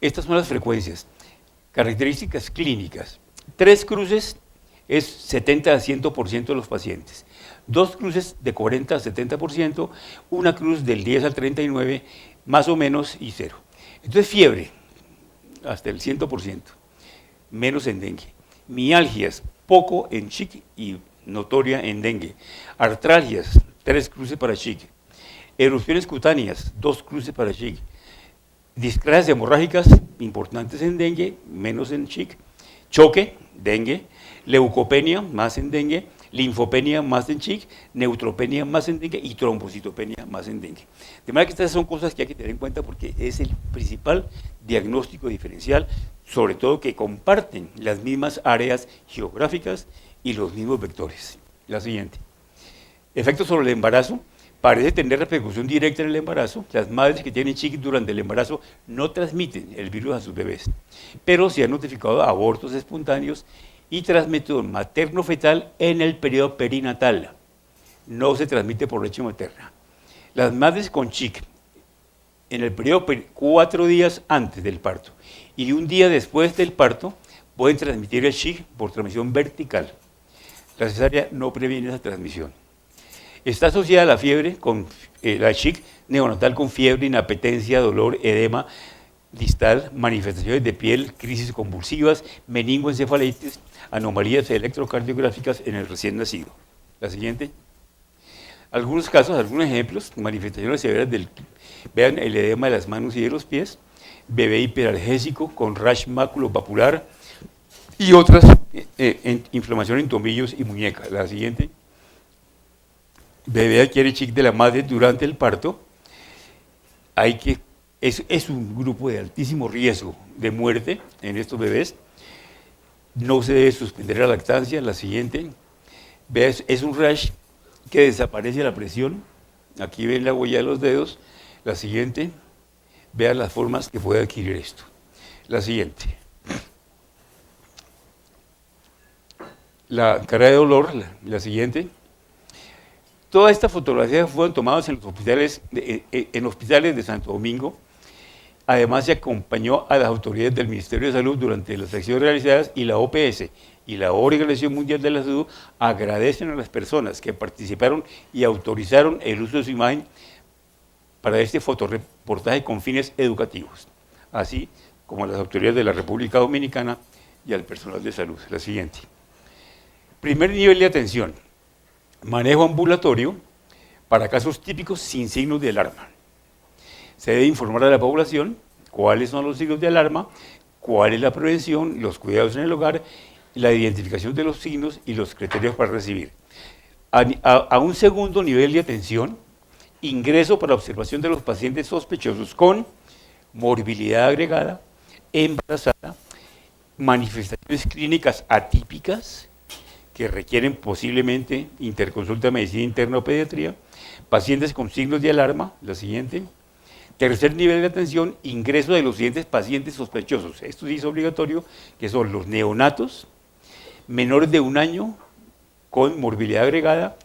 Estas son las frecuencias. Características clínicas. 3 cruces es 70 a 100% de los pacientes. 2 cruces de 40 a 70%, una cruz del 10 al 39%, más o menos, y 0. Entonces, fiebre, hasta el 100%, menos en dengue. Mialgias, poco en Chik y notoria en dengue. Artralgias, 3 cruces para Chik. Erupciones cutáneas, 2 cruces para Chik. Discrasias hemorrágicas, importantes en dengue, menos en Chik. Choque, dengue. Leucopenia, más en dengue. Linfopenia, más en Chik. Neutropenia, más en dengue. Y trombocitopenia, más en dengue. De manera que estas son cosas que hay que tener en cuenta porque es el principal diagnóstico diferencial, sobre todo que comparten las mismas áreas geográficas y los mismos vectores. La siguiente. Efectos sobre el embarazo. Parece tener repercusión directa en el embarazo. Las madres que tienen Chik durante el embarazo no transmiten el virus a sus bebés, pero se han notificado abortos espontáneos y transmisión materno-fetal en el periodo perinatal. No se transmite por leche materna. Las madres con Chik en el periodo 4 días antes del parto y un día después del parto pueden transmitir el Chik por transmisión vertical. La cesárea no previene esa transmisión. Está asociada la fiebre con la Chik neonatal con fiebre, inapetencia, dolor, edema distal, manifestaciones de piel, crisis convulsivas, meningoencefalitis, anomalías electrocardiográficas en el recién nacido. La siguiente. Algunos casos, algunos ejemplos, manifestaciones severas vean el edema de las manos y de los pies, bebé hiperalgésico con rash maculopapular y otras inflamación en tobillos y muñecas. La siguiente. Bebé adquiere Chik de la madre durante el parto. Es un grupo de altísimo riesgo de muerte en estos bebés. No se debe suspender la lactancia. La siguiente. Es un rash que desaparece a la presión. Aquí ven la huella de los dedos. La siguiente. Vean las formas que puede adquirir esto. La siguiente. La cara de dolor. La siguiente. Todas estas fotografías fueron tomadas en los hospitales de Santo Domingo. Además, se acompañó a las autoridades del Ministerio de Salud durante las acciones realizadas y la OPS y la Organización Mundial de la Salud agradecen a las personas que participaron y autorizaron el uso de su imagen para este fotoreportaje con fines educativos, así como a las autoridades de la República Dominicana y al personal de salud. La siguiente. Primer nivel de atención, manejo ambulatorio para casos típicos sin signos de alarma. Se debe informar a la población cuáles son los signos de alarma, cuál es la prevención, los cuidados en el hogar, la identificación de los signos y los criterios para recibir. A un segundo nivel de atención, ingreso para observación de los pacientes sospechosos con morbilidad agregada, embarazada, manifestaciones clínicas atípicas que requieren posiblemente interconsulta de medicina interna o pediatría, pacientes con signos de alarma, la siguiente. Tercer nivel de atención, ingreso de los siguientes pacientes sospechosos. Esto sí es obligatorio, que son los neonatos, menores de 1 año con morbilidad agregada,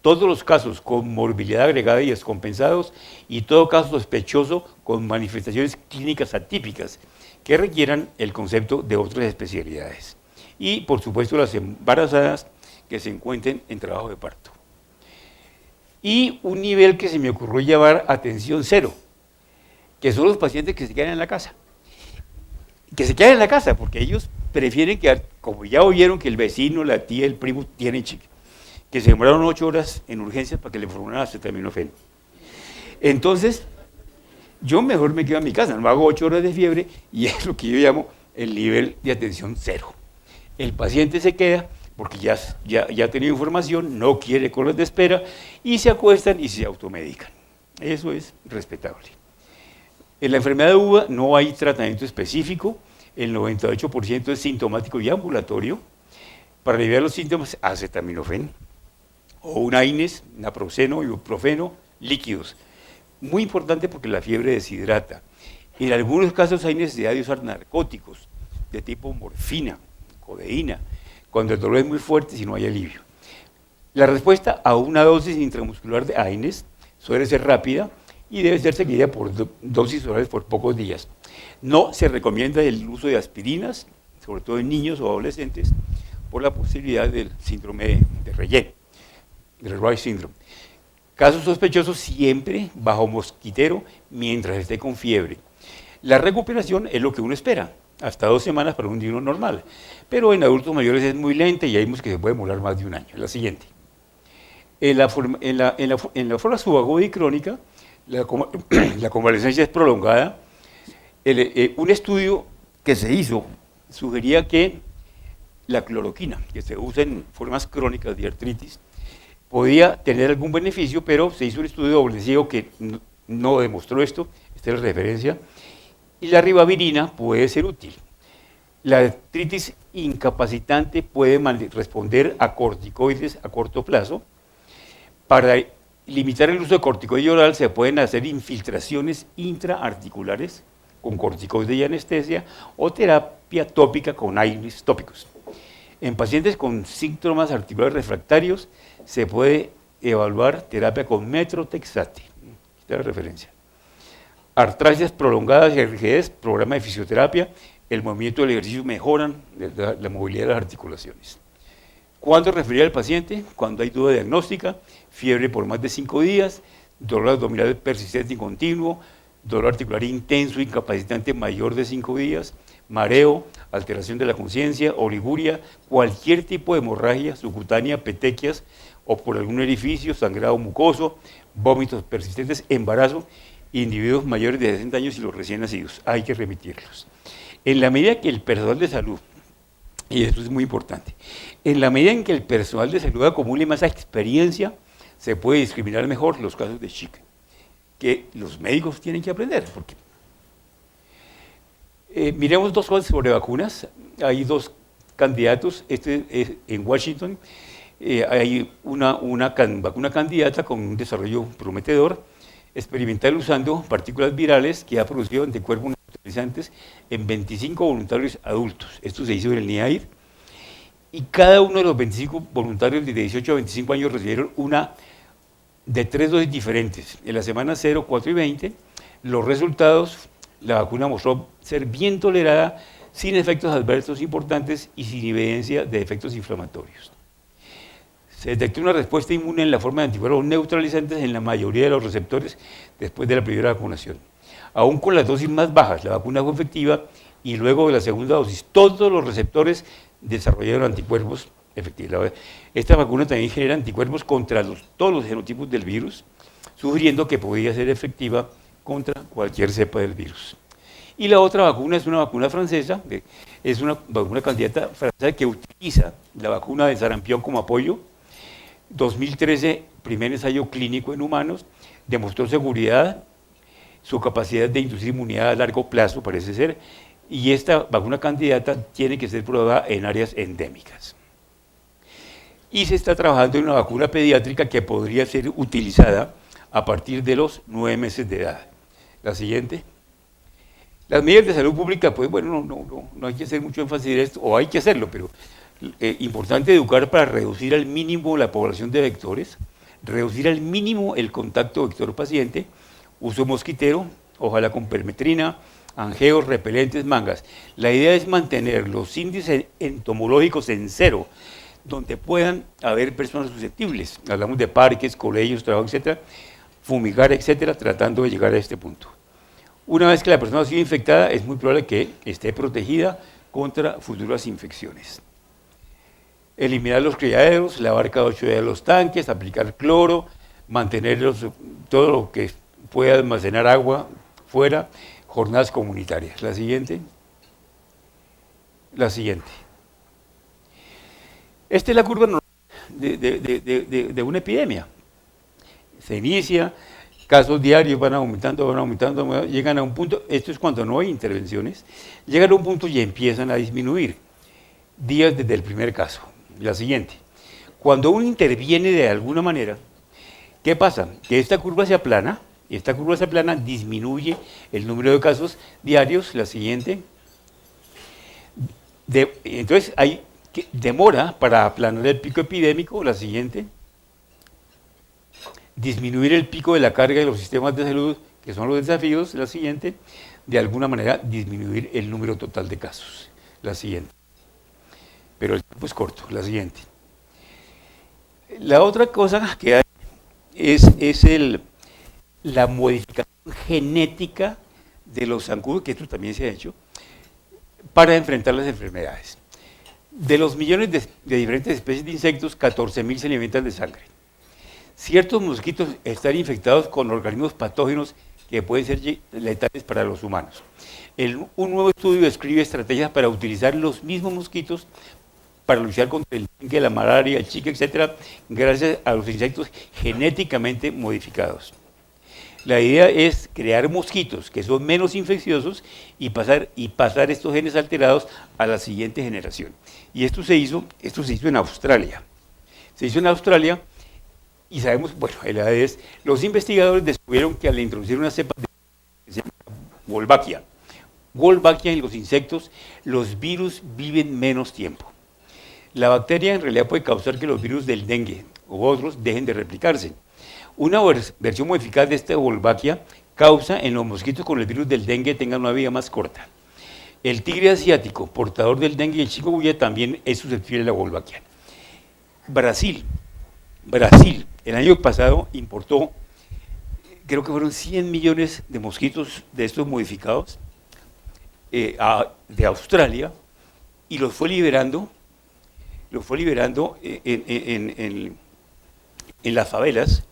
todos los casos con morbilidad agregada y descompensados, y todo caso sospechoso con manifestaciones clínicas atípicas que requieran el concepto de otras especialidades. Y, por supuesto, las embarazadas que se encuentren en trabajo de parto. Y un nivel que se me ocurrió llamar atención cero, que son los pacientes que se quedan en la casa. Que se quedan en la casa porque ellos prefieren quedar, como ya oyeron que el vecino, la tía, el primo tienen chica, que se demoraron 8 horas en urgencias para que le formaran acetaminofén. Entonces, yo mejor me quedo en mi casa, no hago 8 horas de fiebre y es lo que yo llamo el nivel de atención cero. El paciente se queda porque ya ha tenido información, no quiere colas de espera y se acuestan y se automedican. Eso es respetable. En la enfermedad de uva no hay tratamiento específico, el 98% es sintomático y ambulatorio. Para aliviar los síntomas, acetaminofén o un AINES, naproxeno, ibuprofeno, líquidos. Muy importante porque la fiebre deshidrata. En algunos casos hay necesidad de usar narcóticos de tipo morfina, codeína, cuando el dolor es muy fuerte si no hay alivio. La respuesta a una dosis intramuscular de AINES suele ser rápida y debe ser seguida por dosis orales por pocos días. No se recomienda el uso de aspirinas, sobre todo en niños o adolescentes, por la posibilidad del síndrome de Reye, del Reye syndrome. Casos sospechosos siempre bajo mosquitero mientras esté con fiebre. La recuperación es lo que uno espera, hasta 2 semanas para un niño normal, pero en adultos mayores es muy lenta y hay que se puede demorar más de 1 año. La siguiente. En la forma subaguda y crónica, la convalescencia es prolongada. Un estudio que se hizo sugería que la cloroquina, que se usa en formas crónicas de artritis, podía tener algún beneficio, pero se hizo un estudio doble ciego que no demostró esto, esta es la referencia, y la ribavirina puede ser útil. La artritis incapacitante puede responder a corticoides a corto plazo. Para limitar el uso de corticoide oral se pueden hacer infiltraciones intraarticulares con corticoides y anestesia o terapia tópica con AINES tópicos. En pacientes con síntomas articulares refractarios se puede evaluar terapia con metrotexate. Esta es la referencia. Artralgias prolongadas y rigidez, programa de fisioterapia, el movimiento y el ejercicio mejoran la movilidad de las articulaciones. ¿Cuándo referir al paciente? Cuando hay duda diagnóstica, fiebre por más de 5 días, dolor abdominal persistente y continuo, dolor articular intenso, incapacitante mayor de 5 días, mareo, alteración de la conciencia, oliguria, cualquier tipo de hemorragia subcutánea, petequias o por algún orificio, sangrado mucoso, vómitos persistentes, embarazo, individuos mayores de 60 años y los recién nacidos. Hay que remitirlos. En la medida que el personal de salud, y esto es muy importante, en la medida en que el personal de salud acumule más experiencia, se puede discriminar mejor los casos de Zika, que los médicos tienen que aprender. Porque miremos 2 cosas sobre vacunas. Hay 2 candidatos. Este es en Washington. Hay una vacuna candidata con un desarrollo prometedor, experimental usando partículas virales que ha producido anticuerpos neutralizantes en 25 voluntarios adultos. Esto se hizo en el NIAID. Y cada uno de los 25 voluntarios de 18 a 25 años recibieron una de 3 dosis diferentes. En la semana 0, 4 y 20, los resultados, la vacuna mostró ser bien tolerada, sin efectos adversos importantes y sin evidencia de efectos inflamatorios. Se detectó una respuesta inmune en la forma de anticuerpos neutralizantes en la mayoría de los receptores después de la primera vacunación. Aún con las dosis más bajas, la vacuna fue efectiva y luego de la segunda dosis, todos los receptores desarrollaron anticuerpos efectivos. Esta vacuna también genera anticuerpos contra todos los genotipos del virus, sugiriendo que podría ser efectiva contra cualquier cepa del virus. Y la otra vacuna es una vacuna francesa, es una vacuna candidata francesa que utiliza la vacuna de sarampión como apoyo. 2013, primer ensayo clínico en humanos, demostró seguridad, su capacidad de inducir inmunidad a largo plazo parece ser, y esta vacuna candidata tiene que ser probada en áreas endémicas. Y se está trabajando en una vacuna pediátrica que podría ser utilizada a partir de los 9 meses de edad. La siguiente. Las medidas de salud pública, pues bueno, no hay que hacer mucho énfasis en esto, o hay que hacerlo, pero importante educar para reducir al mínimo la población de vectores, reducir al mínimo el contacto vector-paciente, uso mosquitero, ojalá con permetrina, angeos, repelentes, mangas. La idea es mantener los índices entomológicos en cero, donde puedan haber personas susceptibles. Hablamos de parques, colegios, trabajo, etcétera, fumigar, etcétera, tratando de llegar a este punto. Una vez que la persona ha sido infectada, es muy probable que esté protegida contra futuras infecciones. Eliminar los criaderos, lavar cada 8 días los tanques, aplicar cloro, mantenerlos, todo lo que pueda almacenar agua fuera, jornadas comunitarias. La siguiente. La siguiente. Esta es la curva normal de una epidemia. Se inicia, casos diarios van aumentando, llegan a un punto, esto es cuando no hay intervenciones, llegan a un punto y empiezan a disminuir. Días desde el primer caso. La siguiente. Cuando uno interviene de alguna manera, ¿qué pasa? Que esta curva se aplana, y esta curva se aplana, disminuye el número de casos diarios. La siguiente. Entonces hay demora para aplanar el pico epidémico. La siguiente. Disminuir el pico de la carga de los sistemas de salud, que son los desafíos. La siguiente. De alguna manera disminuir el número total de casos. La siguiente. Pero el tiempo es corto. La siguiente. La otra cosa que hay es la modificación genética de los zancudos, que esto también se ha hecho, para enfrentar las enfermedades. De los millones de diferentes especies de insectos, 14.000 se alimentan de sangre. Ciertos mosquitos están infectados con organismos patógenos que pueden ser letales para los humanos. Un nuevo estudio describe estrategias para utilizar los mismos mosquitos para luchar contra el dengue, la malaria, el chique, etcétera, gracias a los insectos genéticamente modificados. La idea es crear mosquitos que son menos infecciosos y pasar estos genes alterados a la siguiente generación. Y esto se hizo en Australia. Se hizo en Australia y sabemos, bueno, los investigadores descubrieron que al introducir una cepa que se llama Wolbachia en los insectos, los virus viven menos tiempo. La bacteria en realidad puede causar que los virus del dengue u otros dejen de replicarse. Una versión modificada de esta Wolbachia causa en los mosquitos con el virus del dengue tengan una vida más corta. El tigre asiático, portador del dengue y el chikungunya, también es susceptible a la Wolbachia. Brasil, el año pasado importó, creo que fueron 100 millones de mosquitos de estos modificados de Australia y los fue liberando en las favelas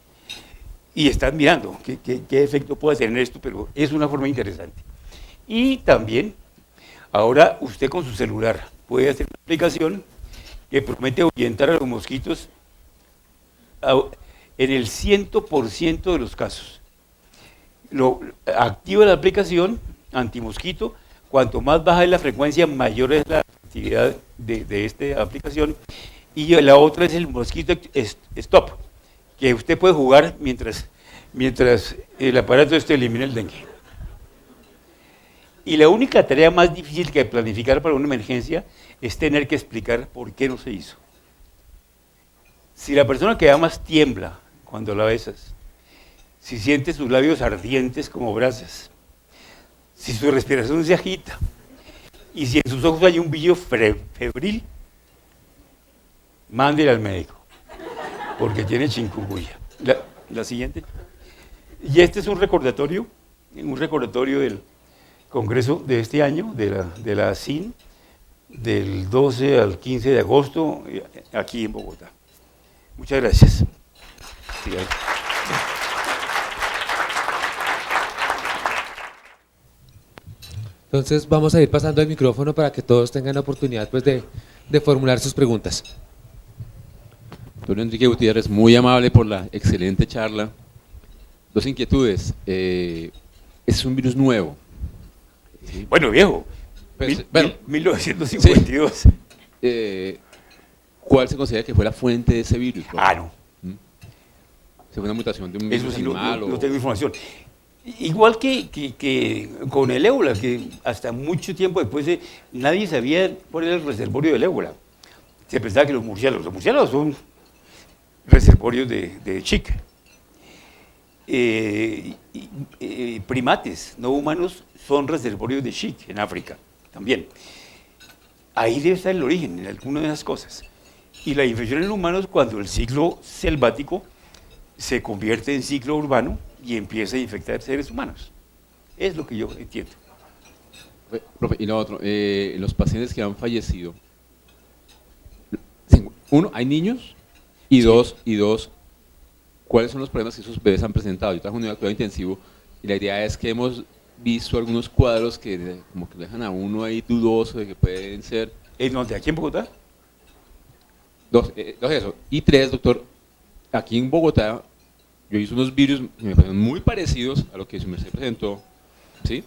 y están mirando qué efecto puede tener esto, pero es una forma interesante. Y también, ahora usted con su celular puede hacer una aplicación que promete ahuyentar a los mosquitos en el 100% de los casos. Activa la aplicación antimosquito, cuanto más baja es la frecuencia, mayor es la actividad de esta aplicación. Y la otra es el mosquito stop, que usted puede jugar mientras el aparato elimina el dengue. Y la única tarea más difícil que planificar para una emergencia es tener que explicar por qué no se hizo. Si la persona que amas tiembla cuando la besas, si siente sus labios ardientes como brasas, si su respiración se agita, Y si en sus ojos hay un brillo febril, mándele al médico, porque tiene chikungunya. La siguiente. Y este es un recordatorio del Congreso de este año, de la CIN, del 12 al 15 de agosto, aquí en Bogotá. Muchas gracias. Sí, Entonces vamos a ir pasando el micrófono para que todos tengan la oportunidad pues, de formular sus preguntas. Don Enrique Gutiérrez, muy amable por la excelente charla. Dos inquietudes. Es un virus nuevo. ¿Sí? Bueno, viejo. Pues, 1952. Sí. ¿Cuál se considera que fue la fuente de ese virus? No. ¿Se fue una mutación de un Eso virus sí, animal? no tengo información. Igual que con el ébola, que hasta mucho tiempo después nadie sabía cuál era el reservorio del ébola. Se pensaba que los murciélagos son reservorios de chica. Primates no humanos son reservorios de chic en África también. Ahí debe estar el origen en alguna de esas cosas. Y la infección en humanos cuando el ciclo selvático se convierte en ciclo urbano y empieza a infectar seres humanos. Es lo que yo entiendo. Profe, y lo otro, los pacientes que han fallecido, uno, ¿hay niños? Y Sí. dos, ¿cuáles son los problemas que esos bebés han presentado? Yo trabajo en un cuidado intensivo y la idea es que hemos visto algunos cuadros que como que dejan a uno ahí dudoso de que pueden ser. ¿En dónde? ¿Aquí en Bogotá? Dos, eso. Y tres, doctor, aquí en Bogotá yo hice unos virus que me parecen muy parecidos a lo que su merced presentó, ¿sí?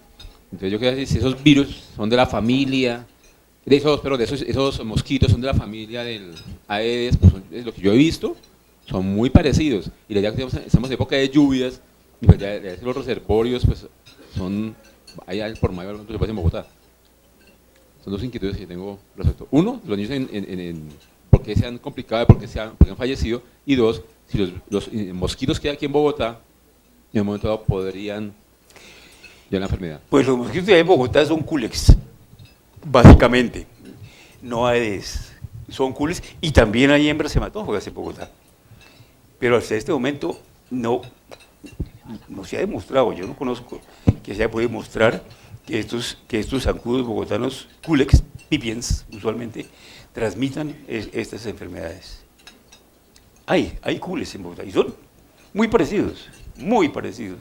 Entonces yo quería decir si esos virus son de la familia, esos mosquitos son de la familia del Aedes, pues es lo que yo he visto, son muy parecidos. Y la idea que estamos en época de lluvias, y pues ya los reservorios pues son, hay por mayo que pasa en Bogotá. Son dos inquietudes que tengo respecto. Uno, los niños por qué se han complicado, por qué han fallecido, y dos, si los mosquitos que hay aquí en Bogotá, en un momento dado podrían llevar la enfermedad. Pues los mosquitos que hay en Bogotá son culex, básicamente. No Aedes, son culex y también hay hembras hematófagas en Bogotá. Pero hasta este momento no se ha demostrado, yo no conozco que se haya podido demostrar que estos zancudos bogotanos, culex pipiens, usualmente, transmitan estas enfermedades. Hay cules en Bogotá y son muy parecidos, muy parecidos.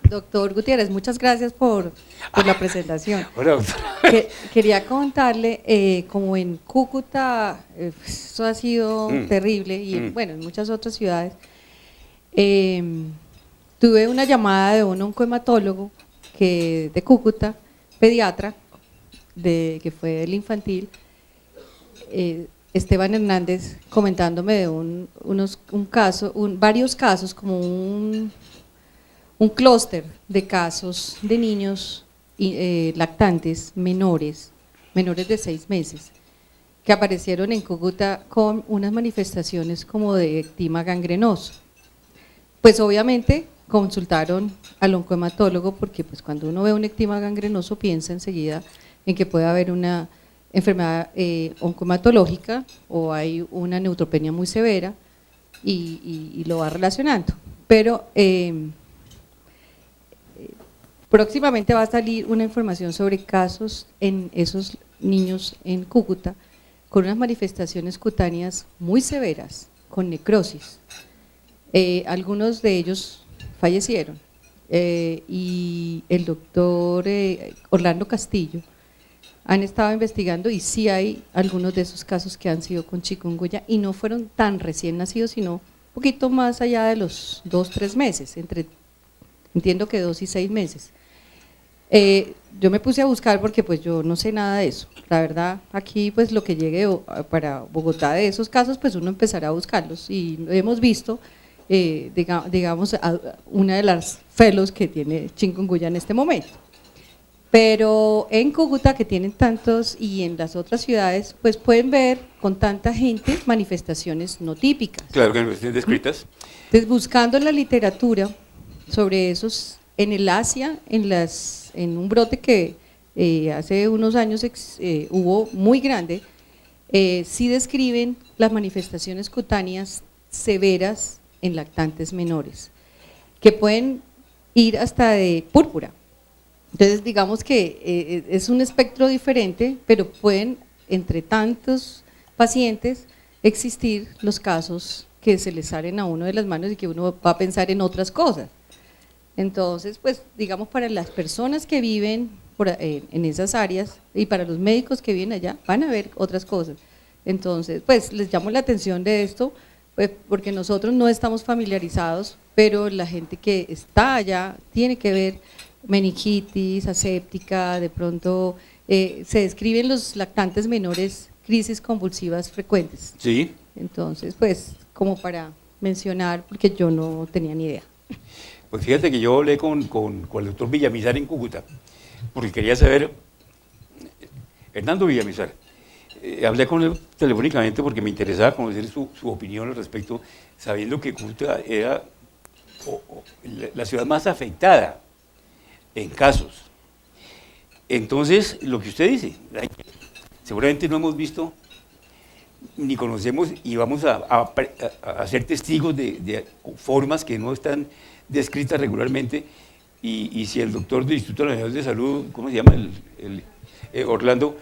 Doctor Gutiérrez, muchas gracias por la presentación. Hola, doctora. Quería contarle, como en Cúcuta, eso ha sido terrible, y bueno, en muchas otras ciudades, tuve una llamada de un oncohematólogo de Cúcuta, pediatra, que fue el infantil, Esteban Hernández, comentándome de varios casos, como un clúster de casos de niños lactantes menores de 6 meses, que aparecieron en Cúcuta con unas manifestaciones como de ectima gangrenoso. Pues obviamente consultaron al oncohematólogo porque pues cuando uno ve un ectima gangrenoso piensa enseguida en que puede haber una enfermedad oncohematológica o hay una neutropenia muy severa y lo va relacionando. Pero próximamente va a salir una información sobre casos en esos niños en Cúcuta con unas manifestaciones cutáneas muy severas, con necrosis. Algunos de ellos fallecieron y el doctor Orlando Castillo han estado investigando y sí hay algunos de esos casos que han sido con chikungunya y no fueron tan recién nacidos, sino un poquito más allá de los 2-3 meses, entiendo que 2 y 6 meses. Yo me puse a buscar porque pues yo no sé nada de eso, la verdad aquí pues lo que llegue para Bogotá de esos casos pues uno empezará a buscarlos y hemos visto digamos a una de las fellows que tiene chikungunya en este momento. Pero en Cúcuta, que tienen tantos, y en las otras ciudades, pues pueden ver con tanta gente manifestaciones no típicas. Claro que no estén descritas. Entonces, buscando en la literatura sobre esos en el Asia, en un brote que hace unos años hubo muy grande, sí describen las manifestaciones cutáneas severas en lactantes menores, que pueden ir hasta de púrpura. Entonces digamos que es un espectro diferente, pero pueden entre tantos pacientes existir los casos que se les salen a uno de las manos y que uno va a pensar en otras cosas. Entonces, pues digamos para las personas que viven en esas áreas y para los médicos que viven allá, van a ver otras cosas. Entonces, pues les llamo la atención de esto, pues, porque nosotros no estamos familiarizados, pero la gente que está allá tiene que ver meningitis, aséptica, de pronto se describen los lactantes menores crisis convulsivas frecuentes. Sí. Entonces, pues, como para mencionar, porque yo no tenía ni idea. Pues fíjate que yo hablé con el doctor Villamizar en Cúcuta, porque quería saber, Hernando Villamizar, hablé con él telefónicamente porque me interesaba conocer su opinión al respecto, sabiendo que Cúcuta era la ciudad más afectada en casos. Entonces, lo que usted dice, seguramente no hemos visto ni conocemos y vamos a ser testigos de formas que no están descritas regularmente y si el doctor del Instituto Nacional de Salud, ¿cómo se llama? Orlando,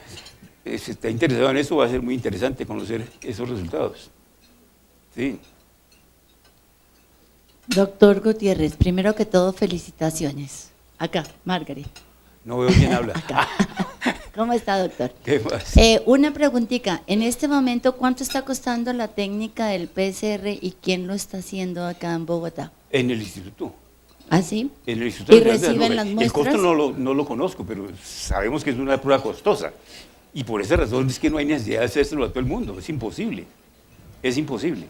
se está interesado en eso, va a ser muy interesante conocer esos resultados. Sí. Doctor Gutiérrez, primero que todo, felicitaciones. Acá, Margaret. No veo quién habla. Acá. ¿Cómo está, doctor? ¿Qué más? Una preguntita. En este momento, ¿cuánto está costando la técnica del PCR y quién lo está haciendo acá en Bogotá? En el instituto. ¿Ah, sí? En el Instituto ¿Y Nacional de reciben Salud. las El muestras? costo no lo conozco, pero sabemos que es una prueba costosa. Y por esa razón es que no hay necesidad de hacérselo a todo el mundo. Es imposible. Es imposible.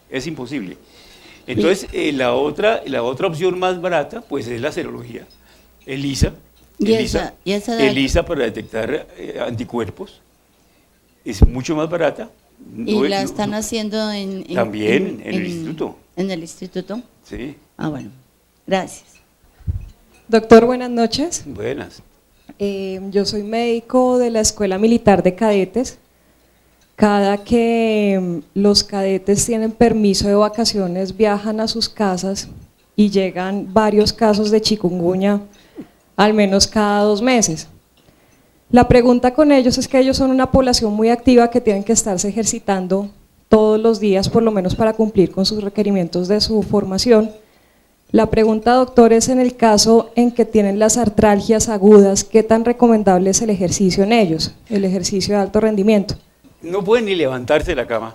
Es imposible. Entonces, la otra opción más barata, pues es la serología. ELISA. ¿Y esa da- ELISA para detectar anticuerpos. Es mucho más barata. ¿Y la están haciendo también en el instituto. ¿En el instituto? Sí, Ah, bueno. Gracias. Doctor, buenas noches. buenas. Yo soy médico de la Escuela Militar de Cadetes. Cada que los cadetes tienen permiso de vacaciones, viajan a sus casas y llegan varios casos de chikungunya, al menos cada 2 meses. La pregunta con ellos es que ellos son una población muy activa que tienen que estarse ejercitando todos los días, por lo menos para cumplir con sus requerimientos de su formación. La pregunta, doctor, es en el caso en que tienen las artralgias agudas, ¿qué tan recomendable es el ejercicio en ellos, el ejercicio de alto rendimiento? No pueden ni levantarse de la cama,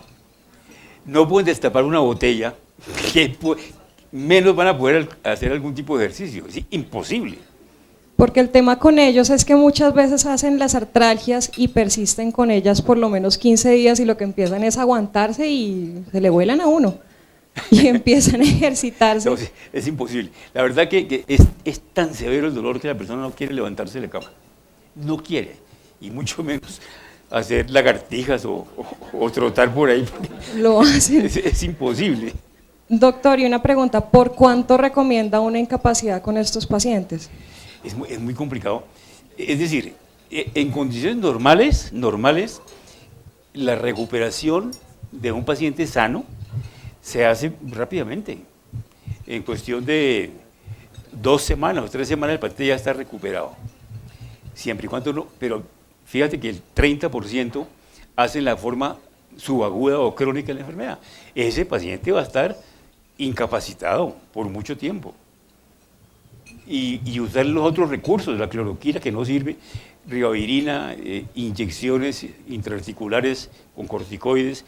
no pueden destapar una botella, menos van a poder hacer algún tipo de ejercicio. Es imposible. Porque el tema con ellos es que muchas veces hacen las artralgias y persisten con ellas por lo menos 15 días y lo que empiezan es aguantarse y se le vuelan a uno y empiezan a ejercitarse. No, es imposible. La verdad que es tan severo el dolor que la persona no quiere levantarse de la cama. No quiere, y mucho menos hacer lagartijas o trotar por ahí. Lo hacen. Es imposible. Doctor, y una pregunta, ¿por cuánto recomienda una incapacidad con estos pacientes? Es muy complicado. Es decir, en condiciones normales, la recuperación de un paciente sano se hace rápidamente. En cuestión de 2 semanas o 3 semanas el paciente ya está recuperado. Siempre y cuando no, pero fíjate que el 30% hace la forma subaguda o crónica de la enfermedad. Ese paciente va a estar incapacitado por mucho tiempo. Y usar los otros recursos, la cloroquina que no sirve, ribavirina, inyecciones intraarticulares con corticoides,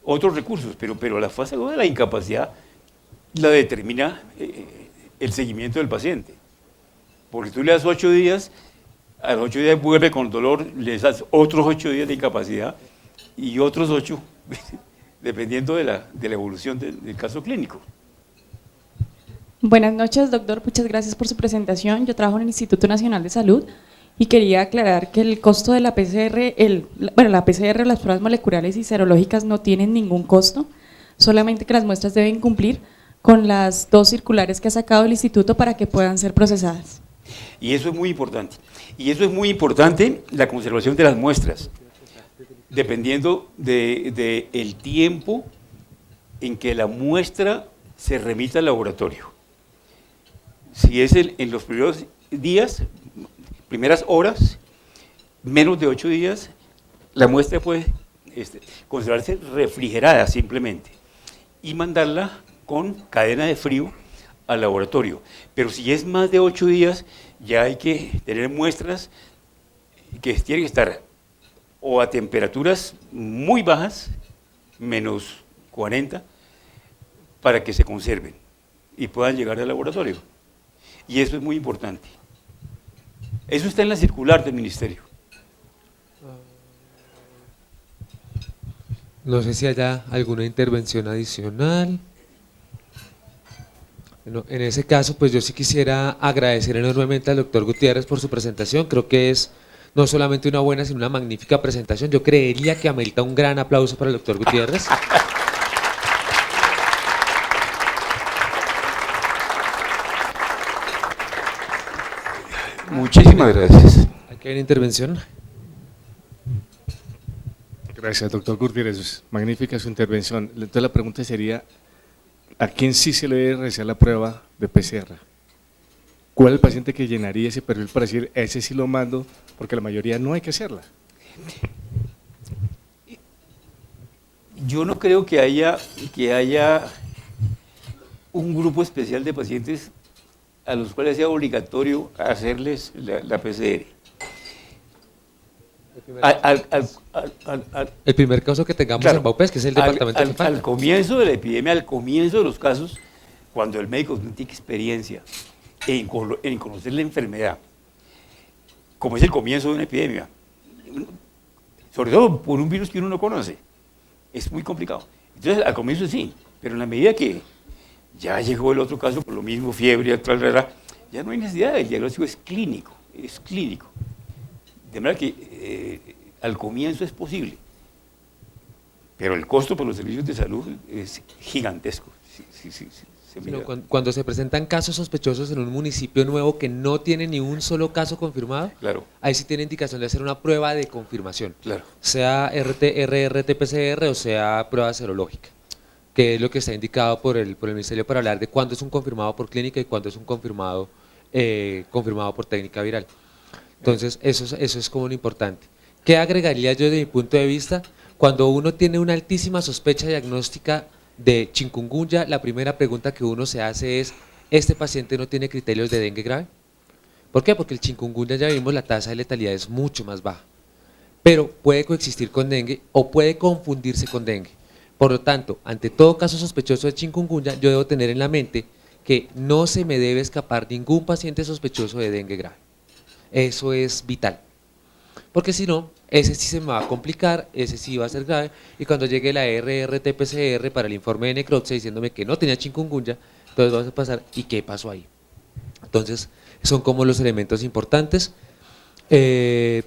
otros recursos, pero la fase aguda de la incapacidad la determina el seguimiento del paciente. Porque tú le das 8 días, a los 8 días vuelve con dolor, le das otros 8 días de incapacidad y otros 8, dependiendo de la evolución del caso clínico. Buenas noches, doctor. Muchas gracias por su presentación. Yo trabajo en el Instituto Nacional de Salud y quería aclarar que el costo de la PCR, la PCR, las pruebas moleculares y serológicas no tienen ningún costo, solamente que las muestras deben cumplir con las 2 circulares que ha sacado el instituto para que puedan ser procesadas. Y eso es muy importante. Y eso es muy importante, la conservación de las muestras, dependiendo del tiempo en que la muestra se remita al laboratorio. Si es en los primeros días, primeras horas, menos de 8 días, la muestra puede conservarse refrigerada simplemente y mandarla con cadena de frío al laboratorio. Pero si es más de 8 días, ya hay que tener muestras que tienen que estar o a temperaturas muy bajas, menos 40, para que se conserven y puedan llegar al laboratorio. Y eso es muy importante. Eso está en la circular del ministerio. No sé si haya alguna intervención adicional. Bueno, en ese caso, pues yo sí quisiera agradecer enormemente al doctor Gutiérrez por su presentación. Creo que es no solamente una buena, sino una magnífica presentación. Yo creería que amerita un gran aplauso para el doctor Gutiérrez. Muchísimas gracias. ¿Aquí hay una intervención? Gracias, doctor Gutiérrez. Magnífica su intervención. Entonces la pregunta sería, ¿a quién sí se le debe realizar la prueba de PCR? ¿Cuál es el paciente que llenaría ese perfil para decir, ese sí lo mando, porque la mayoría no hay que hacerla? Yo no creo que haya un grupo especial de pacientes a los cuales sea obligatorio hacerles la PCR. El primer caso que tengamos Claro, en Baupés, que es el departamento que falta. al comienzo de la epidemia, al comienzo de los casos, cuando el médico no tiene experiencia en conocer la enfermedad, como es el comienzo de una epidemia, sobre todo por un virus que uno no conoce, es muy complicado. Entonces, al comienzo sí, pero en la medida que ya llegó el otro caso, por lo mismo, fiebre, ya no hay necesidad, el diagnóstico es clínico, De manera que al comienzo es posible, pero el costo por los servicios de salud es gigantesco. Sino cuando se presentan casos sospechosos en un municipio nuevo que no tiene ni un solo caso confirmado, Claro. ahí sí tiene indicación de hacer una prueba de confirmación, Claro. sea RT-PCR o sea prueba serológica, que es lo que está indicado por el Ministerio para hablar de cuándo es un confirmado por clínica y cuándo es un confirmado por técnica viral. Entonces, eso es como lo importante. ¿Qué agregaría yo desde mi punto de vista? Cuando uno tiene una altísima sospecha diagnóstica de chikungunya, la primera pregunta que uno se hace es, ¿este paciente no tiene criterios de dengue grave? ¿Por qué? Porque el chikungunya, ya vimos, la tasa de letalidad es mucho más baja, pero puede coexistir con dengue o puede confundirse con dengue. Por lo tanto, ante todo caso sospechoso de chikungunya, yo debo tener en la mente que no se me debe escapar ningún paciente sospechoso de dengue grave. Eso es vital, porque si no, ese sí se me va a complicar, ese sí va a ser grave, y cuando llegue la RT-PCR para el informe de necropsia diciéndome que no tenía chikungunya, entonces vamos a pasar, ¿y qué pasó ahí? Entonces, son como los elementos importantes. Ya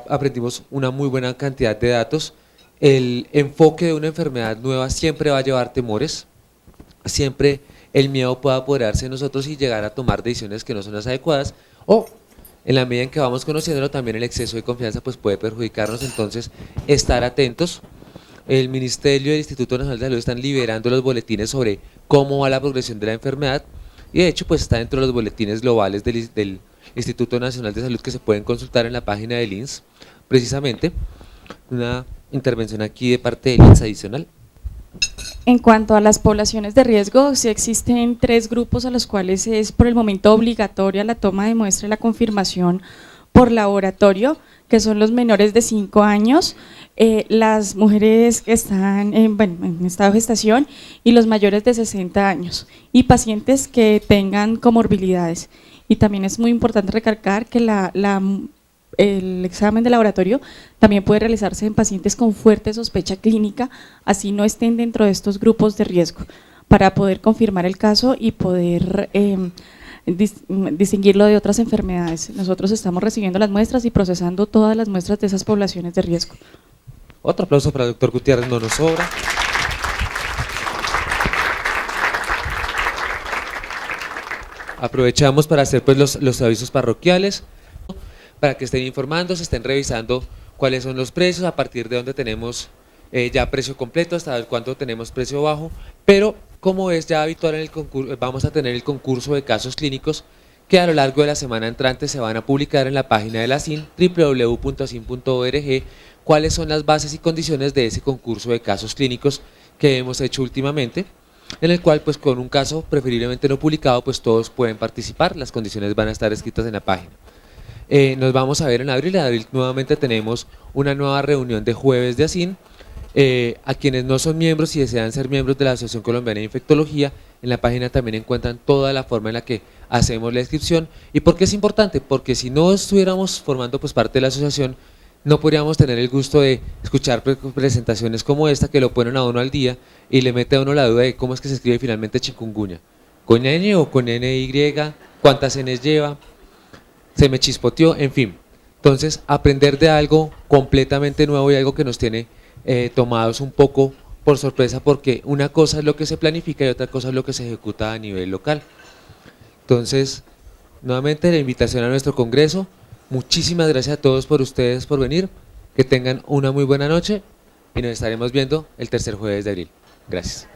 aprendimos una muy buena cantidad de datos. El enfoque de una enfermedad nueva siempre va a llevar temores, siempre el miedo puede apoderarse de nosotros y llegar a tomar decisiones que no son las adecuadas, o en la medida en que vamos conociéndolo, también el exceso de confianza pues puede perjudicarnos. Entonces, estar atentos. El Ministerio y el Instituto Nacional de Salud están liberando los boletines sobre cómo va la progresión de la enfermedad, y de hecho pues está dentro de los boletines globales del Instituto Nacional de Salud que se pueden consultar en la página del INS. Precisamente, una intervención aquí de parte del INS adicional. En cuanto a las poblaciones de riesgo, sí existen 3 grupos a los cuales es por el momento obligatoria la toma de muestra y la confirmación por laboratorio, que son los menores de 5 años, las mujeres que están en estado de gestación y los mayores de 60 años, y pacientes que tengan comorbilidades. Y también es muy importante recalcar que el examen de laboratorio también puede realizarse en pacientes con fuerte sospecha clínica, así no estén dentro de estos grupos de riesgo, para poder confirmar el caso y poder distinguirlo de otras enfermedades. Nosotros estamos recibiendo las muestras y procesando todas las muestras de esas poblaciones de riesgo. Otro aplauso para el doctor Gutiérrez, no nos sobra. aprovechamos para hacer pues los avisos parroquiales, para que estén informando, se estén revisando cuáles son los precios, a partir de donde tenemos ya precio completo, hasta cuánto tenemos precio bajo, pero como es ya habitual en el concurso, vamos a tener el concurso de casos clínicos que a lo largo de la semana entrante se van a publicar en la página de la SIN, www.sin.org, cuáles son las bases y condiciones de ese concurso de casos clínicos que hemos hecho últimamente, en el cual pues con un caso preferiblemente no publicado pues todos pueden participar, las condiciones van a estar escritas en la página. Nos vamos a ver en abril nuevamente tenemos una nueva reunión de jueves de ASIN. A quienes no son miembros y desean ser miembros de la Asociación Colombiana de Infectología, en la página también encuentran toda la forma en la que hacemos la inscripción. ¿Y por qué es importante? Porque si no estuviéramos formando pues parte de la asociación, no podríamos tener el gusto de escuchar presentaciones como esta que lo ponen a uno al día y le mete a uno la duda de cómo es que se escribe finalmente chikungunya, con N o con NY, cuántas Ns lleva, se me chispoteó, en fin. Entonces, aprender de algo completamente nuevo y algo que nos tiene tomados un poco por sorpresa, porque una cosa es lo que se planifica y otra cosa es lo que se ejecuta a nivel local. Entonces, nuevamente la invitación a nuestro congreso. Muchísimas gracias a todos por ustedes por venir, que tengan una muy buena noche y nos estaremos viendo el tercer jueves de abril. Gracias.